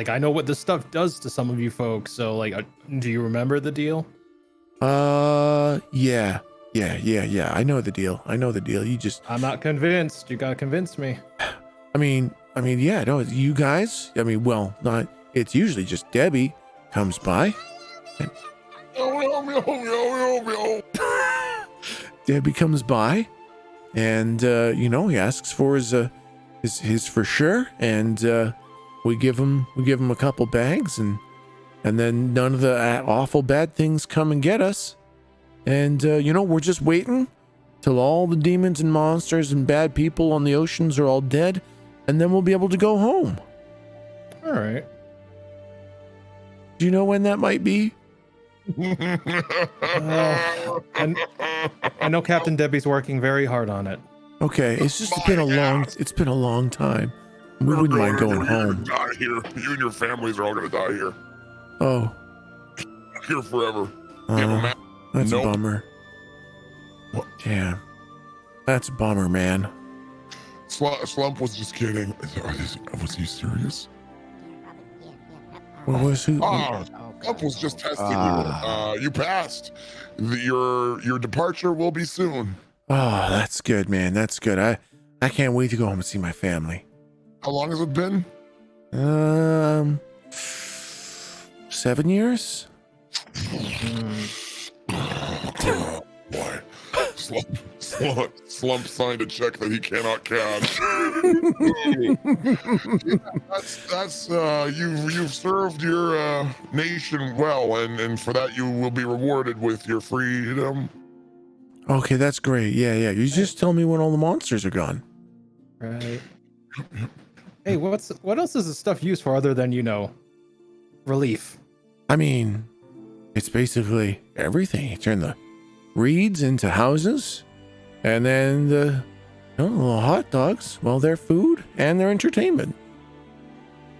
I know what this stuff does to some of you folks. So, like, do you remember the deal? Yeah. I know the deal. You just. I'm not convinced. You gotta convince me. I mean, yeah. No, you guys. I mean, well, not. It's usually just Debbie comes by. And, Debbie comes by, and he asks for his for sure, and we give him a couple bags, and then none of the awful bad things come and get us, and we're just waiting till all the demons and monsters and bad people on the oceans are all dead, and then we'll be able to go home. All right. Do you know when that might be? And I know Captain Debbie's working very hard on it. Okay, it's been a long time. We wouldn't mind going home. Die here. You and your families are all gonna die here. Oh, Here forever. You have a map? that's Nope. a bummer. What? Yeah, that's a bummer, man. Slump was just kidding. Was he serious? What was who? Slump was just testing you. You passed. Your departure will be soon. Oh, that's good, man. That's good. I can't wait to go home and see my family. How long has it been? 7 years? Boy, Slump signed a check that he cannot cash. That's you've served your nation well, and for that you will be rewarded with your freedom. Okay, that's great. Yeah. You just tell me when all the monsters are gone. Right. Hey, what else is this stuff used for other than, relief? I mean, it's basically everything. You turn the reeds into houses, and then the hot dogs, well, they're food and they're entertainment.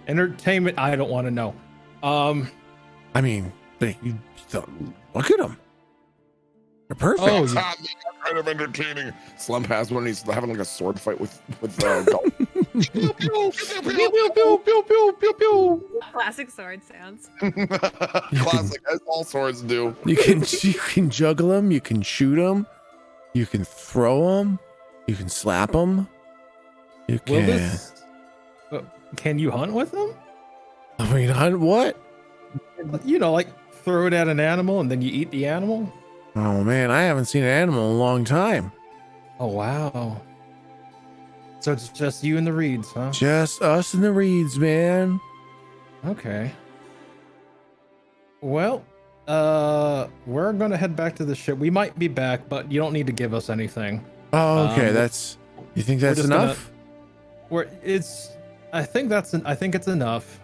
Entertainment, I don't want to know. I mean, look at them. They're perfect. Oh, That's not kind of entertaining. Slump has one. He's having like a sword fight with Galdric. Pew, pew, pew, pew, pew. Classic sword sounds. Classic, as all swords do. You can juggle them, you can shoot them, you can throw them, you can slap them. You can. Can you hunt with them? I mean, hunt what? Like throw it at an animal and then you eat the animal? Oh man, I haven't seen an animal in a long time. Oh wow. So it's just you and the reeds, huh? Just us and the reeds, man. Okay. Well, we're gonna head back to the ship. We might be back, but you don't need to give us anything. Oh, okay. You think that's just enough? I think it's enough.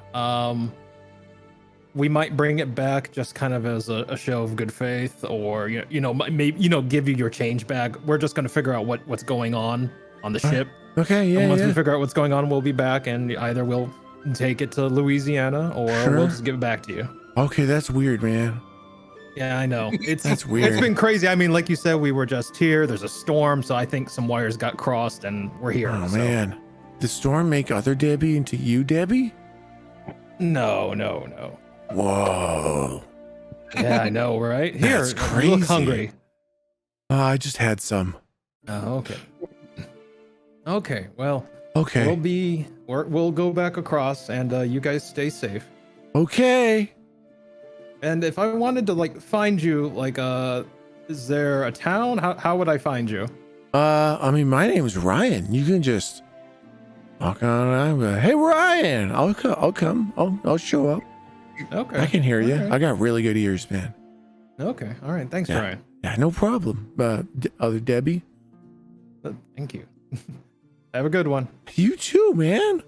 We might bring it back just kind of as a show of good faith, or maybe give you your change back. We're just gonna figure out what's going on the ship. Okay, yeah. And once we figure out what's going on, we'll be back, and either we'll take it to Louisiana or we'll just give it back to you. Okay, that's weird, man. Yeah, I know. That's weird. It's been crazy. I mean, like you said, we were just here. There's a storm, so I think some wires got crossed, and we're here. Oh man, did the storm make other Debbie into you, Debbie? No. Whoa. Yeah, I know, right? Here, That's you crazy. look hungry. I just had some. Oh, okay. Okay, well, Okay. we'll go back across, and you guys stay safe. Okay. And if I wanted to find you, is there a town? How would I find you? I mean, my name's Ryan. You can just walk on. I'm like, hey, Ryan. I'll come. I'll show up. Okay. I can hear you. All right. I got really good ears, man. Okay. All right. Thanks, Yeah. Ryan. Yeah, no problem. Other Debbie. Thank you. Have a good one. You too, man.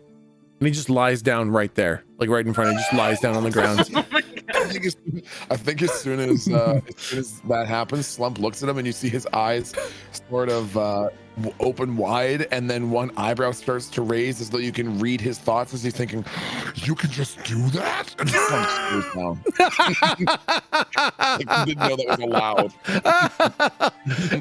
And he just lies down right there, like right in front of him. Just lies down on the ground. Oh my God. I think as soon as that happens, Slump looks at him and you see his eyes sort of open wide, and then one eyebrow starts to raise as though you can read his thoughts as he's thinking, You can just do that? and Slump screws down. Like he didn't know that was allowed.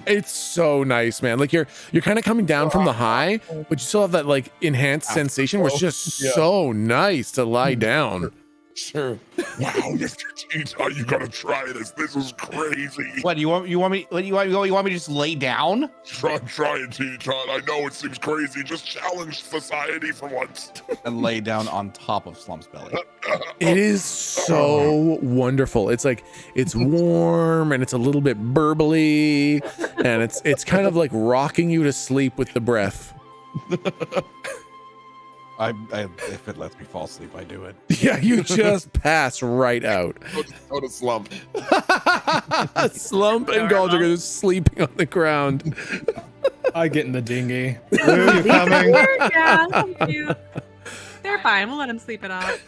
It's so nice, man. Like you're kind of coming down from the high, but you still have that like enhanced sensation where it's just so nice to lie down. Sure. Wow, Mr. Teton, you gotta try this. This is crazy. What you want me? What you want me to just lay down? Try it, Teton. I know it seems crazy. Just challenge society for once. And lay down on top of Slump's belly. It is so wonderful. It's like it's warm and it's a little bit burbly, and it's kind of like rocking you to sleep with the breath. If it lets me fall asleep, I do it. Yeah, you just pass right out. Go to Slump. Slump and Galdric are just sleeping on the ground. I get in the dinghy. Lou, you coming? Yeah, thank you. They're fine. We'll let them sleep it off.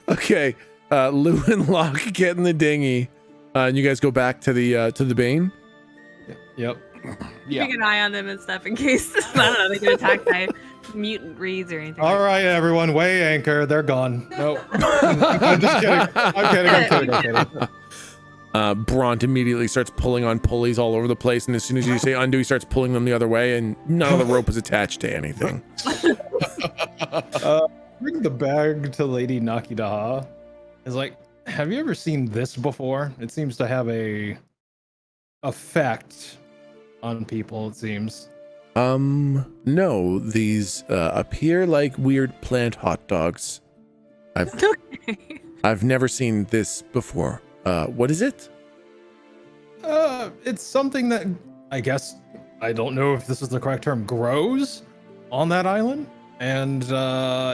Okay, Lou and Locke get in the dinghy, and you guys go back to the Bane. Yep. Yeah. Keeping an eye on them and stuff in case, I don't know, they get attacked by mutant reeds or anything. All right, everyone, weigh anchor. They're gone. Nope. I'm just kidding. I'm kidding. Bront immediately starts pulling on pulleys all over the place, and as soon as you say undo, he starts pulling them the other way, and none of the rope is attached to anything. Bring the bag to Lady Nakidaha. Is like, have you ever seen this before? It seems to have a effect on people, it seems. No, these appear like weird plant hot dogs. I've never seen this before. What is it? It's something that I guess, I don't know if this is the correct term, grows on that island, and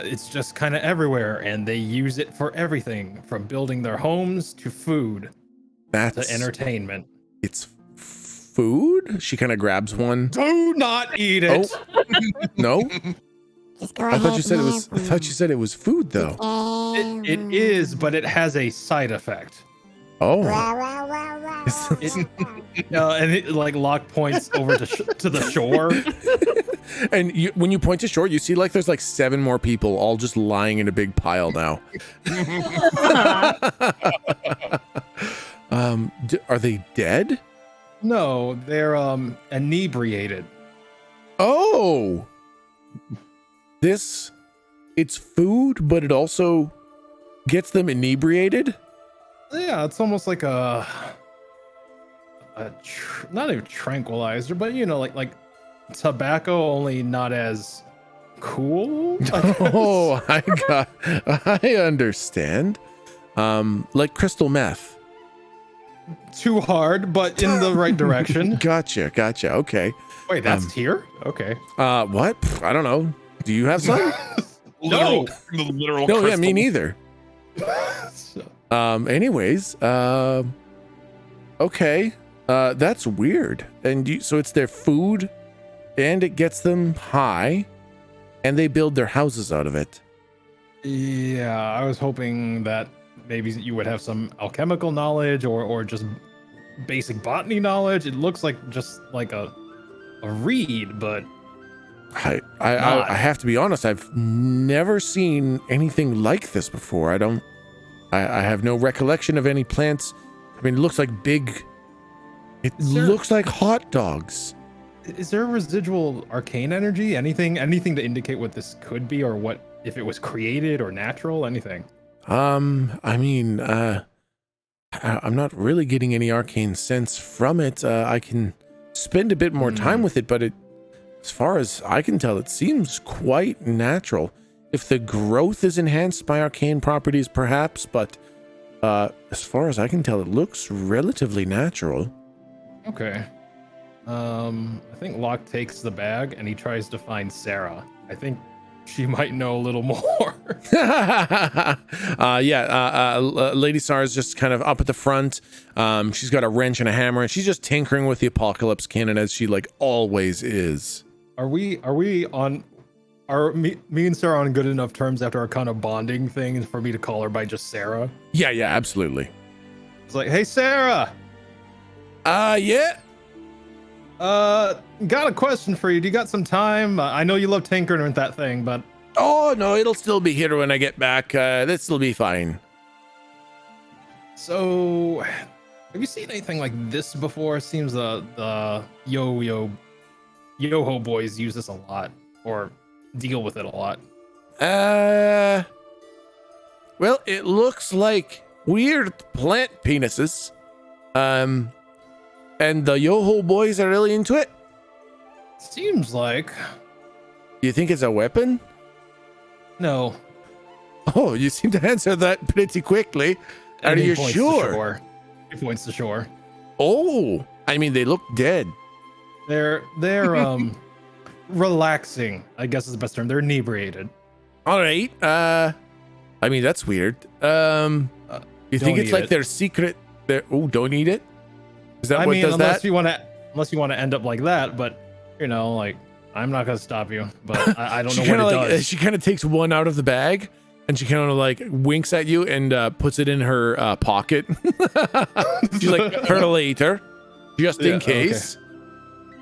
it's just kind of everywhere, and they use it for everything from building their homes to food to entertainment. It's food? She kind of grabs one. Do not eat it. Oh. No? Just go I ahead thought you said it and was. I have thought you said it was food, though. one. It is, but it has a side effect. Oh, Rah, rah, rah, rah, It- rah. And it, like Locke points over to the shore. and when you point to shore, you see like there's like 7 more people all just lying in a big pile now. Are they dead? No, they're inebriated. Oh, it's food, but it also gets them inebriated. Yeah, it's almost like not a tranquilizer, but you know, like tobacco, only not as cool. Oh, I understand. Like crystal meth. Too hard, but in the right direction. Gotcha. Okay. Wait, that's here? Okay. What? I don't know. Do you have some? No. The literal No, yeah, crystal. me neither. Anyways, okay. That's weird. And so it's their food, and it gets them high, and they build their houses out of it. Yeah, I was hoping that maybe you would have some alchemical knowledge or just basic botany knowledge. It looks like just like a reed, but I have to be honest, I've never seen anything like this before. I have no recollection of any plants. I mean, it looks like looks like hot dogs. is there residual arcane energy? Anything to indicate what this could be, or what if it was created or natural? Anything? I mean, I'm not really getting any arcane sense from it. I can spend a bit more time with it, but as far as I can tell, it seems quite natural. If the growth is enhanced by arcane properties, perhaps, but as far as I can tell, it looks relatively natural. Okay. I think Locke takes the bag and he tries to find Sarah. I think she might know a little more. Lady Sar's just kind of up at the front. She's got a wrench and a hammer, and she's just tinkering with the apocalypse cannon as she like always is. Are me and Sarah on good enough terms after our kind of bonding thing for me to call her by just Sarah? Yeah, absolutely. It's like, hey, Sarah. Yeah. Got a question for you. Do you got some time? I know you love tinkering with that thing, but Oh no, it'll still be here when I get back. This'll be fine. so have you seen anything like this before? It seems the Yoho boys use this a lot or deal with it a lot. Well, it looks like weird plant penises. And the Yoho boys are really into it. Seems like. You think it's a weapon? No. Oh, you seem to answer that pretty quickly. Are And he you points to sure? shore. He points to shore. Oh, I mean, they look dead. They're relaxing, I guess is the best term. They're inebriated. All right. I mean, that's weird. You think don't it's eat like it. their secret? Don't eat it. Is that I what mean, does unless that? you want to end up like that, but like I'm not gonna stop you. But I don't know what it does. She kind of takes one out of the bag and she kind of like winks at you and puts it in her pocket. She's like, for later, just in case. Okay.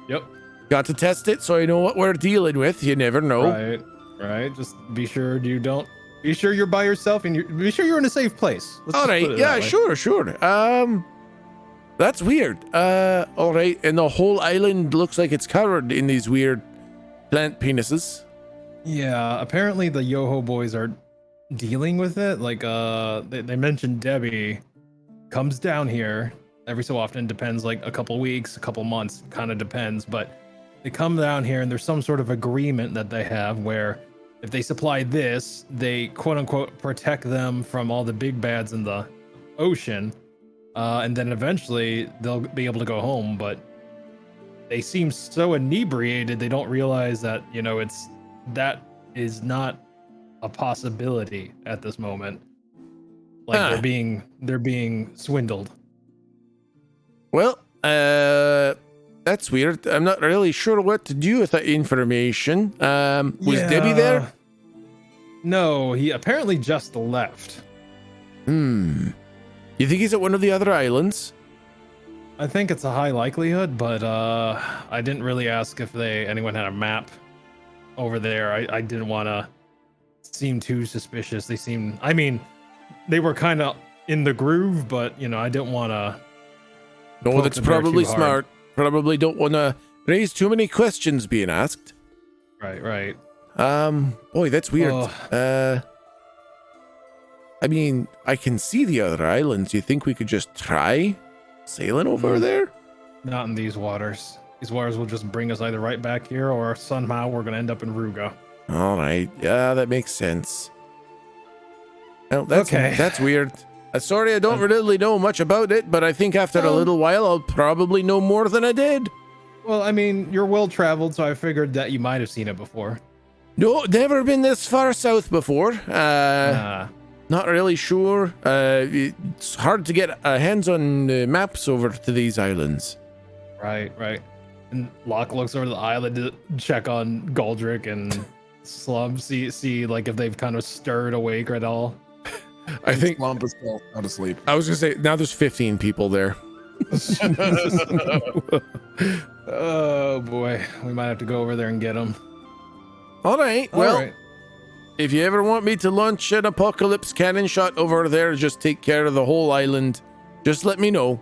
Yep. Got to test it so I know what we're dealing with. You never know. Right. Just be sure be sure you're by yourself and be sure you're in a safe place. Let's All just right. put it Yeah, that way. sure. That's weird. All right. And the whole island looks like it's covered in these weird plant penises. Yeah, apparently the Yoho boys are dealing with it. Like, they mentioned Debbie comes down here every so often. Depends, like a couple weeks, a couple months, kind of depends. But they come down here and there's some sort of agreement that they have where if they supply this, they quote unquote protect them from all the big bads in the ocean. And then eventually they'll be able to go home, but they seem so inebriated they don't realize that that is not a possibility at this moment. Like they're being swindled. Well, that's weird. I'm not really sure what to do with that information. Was Debbie there? No, he apparently just left. You think he's at one of the other islands? I think it's a high likelihood, but I didn't really ask if anyone had a map over there. I didn't want to seem too suspicious. They were kind of in the groove, but I didn't want to. No, that's probably smart. Probably don't want to raise too many questions being asked. Right. Boy, that's weird. I mean, I can see the other islands. You think we could just try sailing over there? Not in these waters. These waters will just bring us either right back here or somehow we're going to end up in Ruga. All right. Yeah, that makes sense. Well, that's weird. Sorry, I don't really know much about it, but I think after a little while, I'll probably know more than I did. Well, I mean, you're well-traveled, so I figured that you might have seen it before. No, never been this far south before. Not really sure. It's hard to get hands on maps over to these islands. Right. And Locke looks over the island to check on Galdric and Slump, see like if they've kind of stirred awake at all. I think Slump is still not asleep. I was gonna say now there's 15 people there. Oh boy, we might have to go over there and get them. All right. Well, if you ever want me to launch an apocalypse cannon shot over there, just take care of the whole island. Just let me know.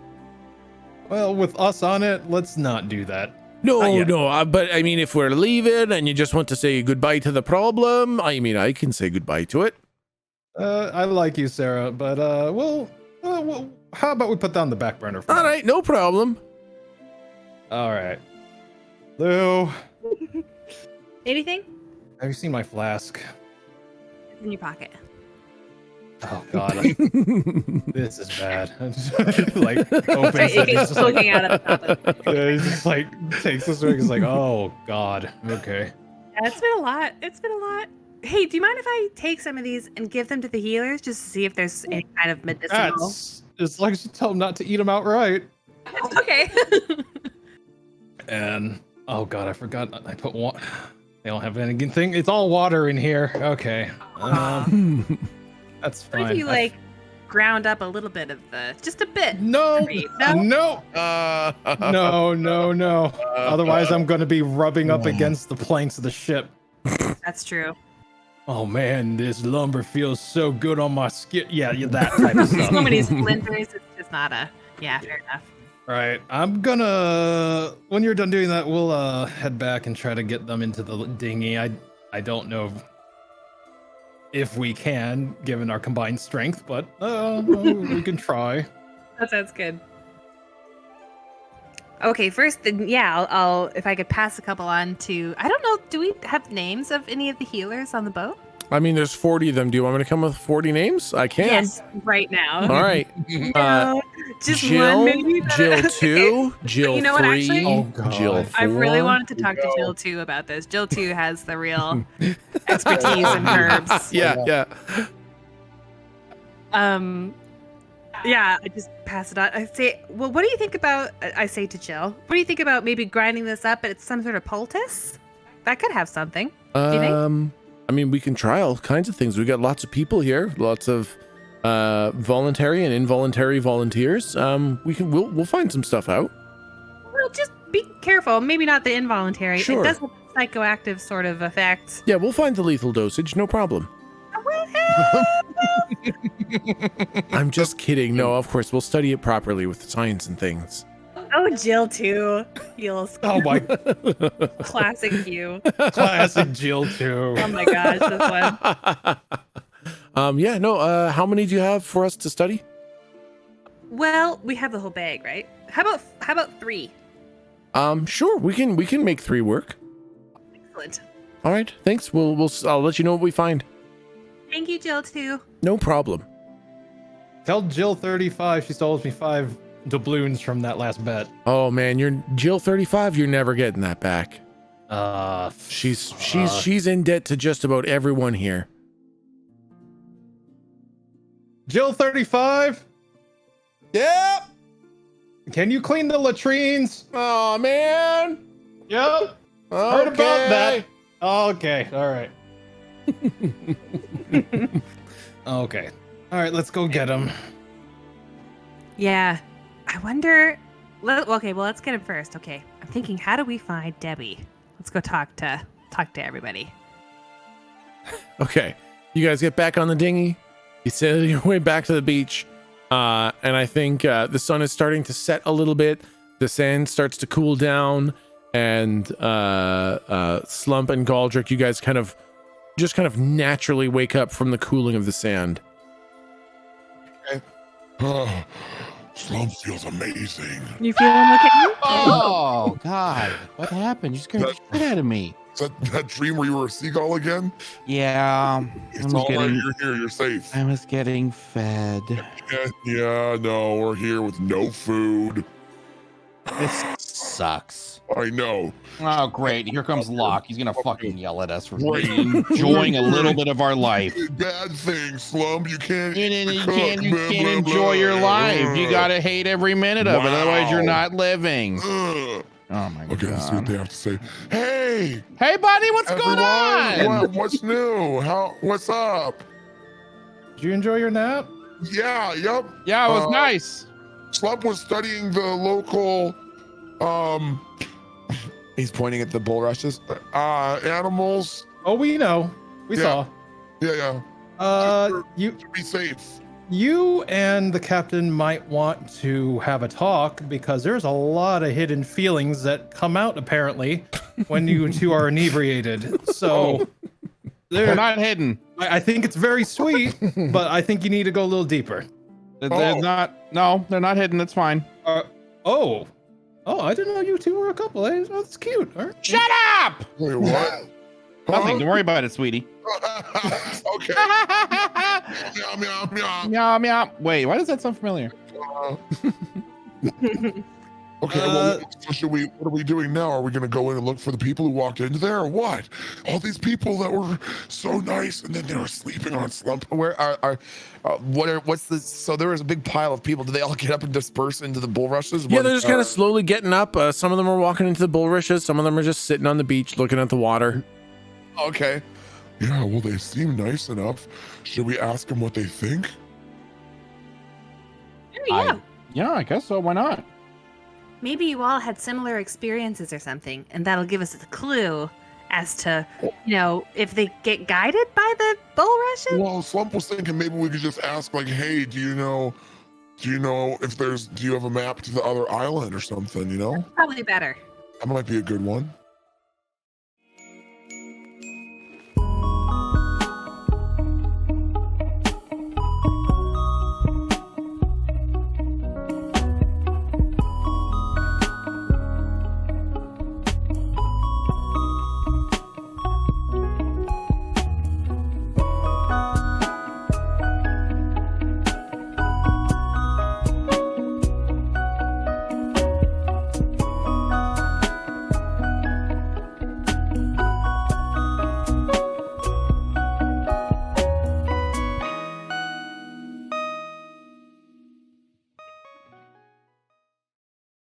Well, with us on it, let's not do that. No. But I mean, if we're leaving and you just want to say goodbye to the problem, I mean, I can say goodbye to it. I like you, Sarah, but well, how about we put down the back burner for All now? right, no problem. All right. Lou, Anything? have you seen my flask? It's in your pocket. Oh God, this is bad. Like opens it, It's just like, poking out at the top of it. yeah, he just like takes this ring. He's like, oh God, okay. Yeah, it's been a lot. Hey, do you mind if I take some of these and give them to the healers just to see if there's any kind of medicinal? That's as long as you tell them not to eat them outright. Okay. And oh god, I forgot I put water. They don't have anything. It's all water in here. Okay. That's fine. What if you ground up a little bit of just a bit? No. No. No. Otherwise, I'm going to be rubbing up against the planks of the ship. That's true. Oh man, this lumber feels so good on my skin. Yeah, that type of stuff. So many splinters. It's just not a. Yeah, fair enough. Right. I'm gonna. When you're done doing that, we'll head back and try to get them into the dinghy. I don't know if we can, given our combined strength, but we can try. That sounds good. Okay, first, then, I'll if I could pass a couple on to. I don't know. Do we have names of any of the healers on the boat? I mean, there's 40 of them. Do you want me to come with 40 names? I can. Yes, right now. All right. No, just Jill, one maybe. Jill 2, Jill You know what, 3, actually? Oh, God. Jill 4. I really wanted to talk to Jill 2 about this. Jill 2 has the real expertise in herbs. Yeah. Yeah, I just pass it on. I say, well, what do you think about? I say to Jill, what do you think about maybe grinding this up at some sort of poultice? That could have something. Do you think? I mean, we can try all kinds of things. We got lots of people here, lots of voluntary and involuntary volunteers. We'll find some stuff out. Well, just be careful. Maybe not the involuntary. Sure. It does have a psychoactive sort of effect. Yeah, we'll find the lethal dosage, no problem. I'm just kidding. No, of course, we'll study it properly with science and things. Oh, Jill 2 feels Oh my classic you. classic Jill too. Oh my gosh, this one. How many do you have for us to study? Well, we have the whole bag, right? How about 3? Sure, we can make 3 work. Excellent. All right, thanks. I'll let you know what we find. Thank you, Jill 2. No problem. Tell Jill 35 she stole me 5 doubloons from that last bet. Oh man, you're Jill 35. You're never getting that back. She's in debt to just about everyone here. Jill 35. Yep. Can you clean the latrines? Oh man. Yep. Okay. Heard about that. Okay. All right. Okay. All right. Let's go get him. Yeah. I wonder. Okay, well, let's get him first. Okay. I'm thinking, how do we find Debbie? Let's go talk to everybody. Okay. You guys get back on the dinghy. You sail your way back to the beach. And I think the sun is starting to set a little bit. The sand starts to cool down. And Slump and Galdric, you guys kind of naturally wake up from the cooling of the sand. Oh, Slump feels amazing. You feeling okay? Oh God, what happened? You scared the shit out of me. Is that dream where you were a seagull again? Yeah, It's all right. You're here. You're safe. I was getting fed. Yeah, no, we're here with no food. This sucks. I know. Oh great, here comes Locke. He's gonna fucking yell at us for Right. enjoying a little bit of our life. Bad thing, Slump. You can't. You cook, can't blah, blah, enjoy your blah. life. You gotta hate every minute of it, otherwise you're not living. Ugh. Oh my Okay, let's see what God. they have to say. Hey, Hey buddy, what's going everyone. on? What's new? What's up? Did you enjoy your nap? Yeah, yep. Yeah, it was nice. Slump was studying the local, He's pointing at the bulrushes. animals. Oh, we know. We Yeah. saw. Yeah. You To be safe. You and the captain might want to have a talk because there's a lot of hidden feelings that come out apparently when you two are inebriated. So They're not hidden. I think it's very sweet, but I think you need to go a little deeper. They're not. No, they're not hidden. It's fine. Oh, I didn't know you two were a couple. That's cute. All right. Shut up! Wait, what? Nothing. Don't worry about it, sweetie. Okay. Meow, meow, meow. Meow meow. Wait, why does that sound familiar? Okay, well, so what are we doing now? Are we going to go in and look for the people who walked into there or what? All these people that were so nice and then they were sleeping on Slump. Where so there was a big pile of people. Did they all get up and disperse into the bulrushes? Yeah, they're just kind of slowly getting up. Some of them are walking into the bulrushes. Some of them are just sitting on the beach looking at the water. Okay. Yeah, well, they seem nice enough. Should we ask them what they think? Yeah, I guess so. Why not? Maybe you all had similar experiences or something, and that'll give us a clue as to, if they get guided by the bulrushes. Well, Slump was thinking maybe we could just ask, like, hey, do you have a map to the other island or something, Probably better. That might be a good one.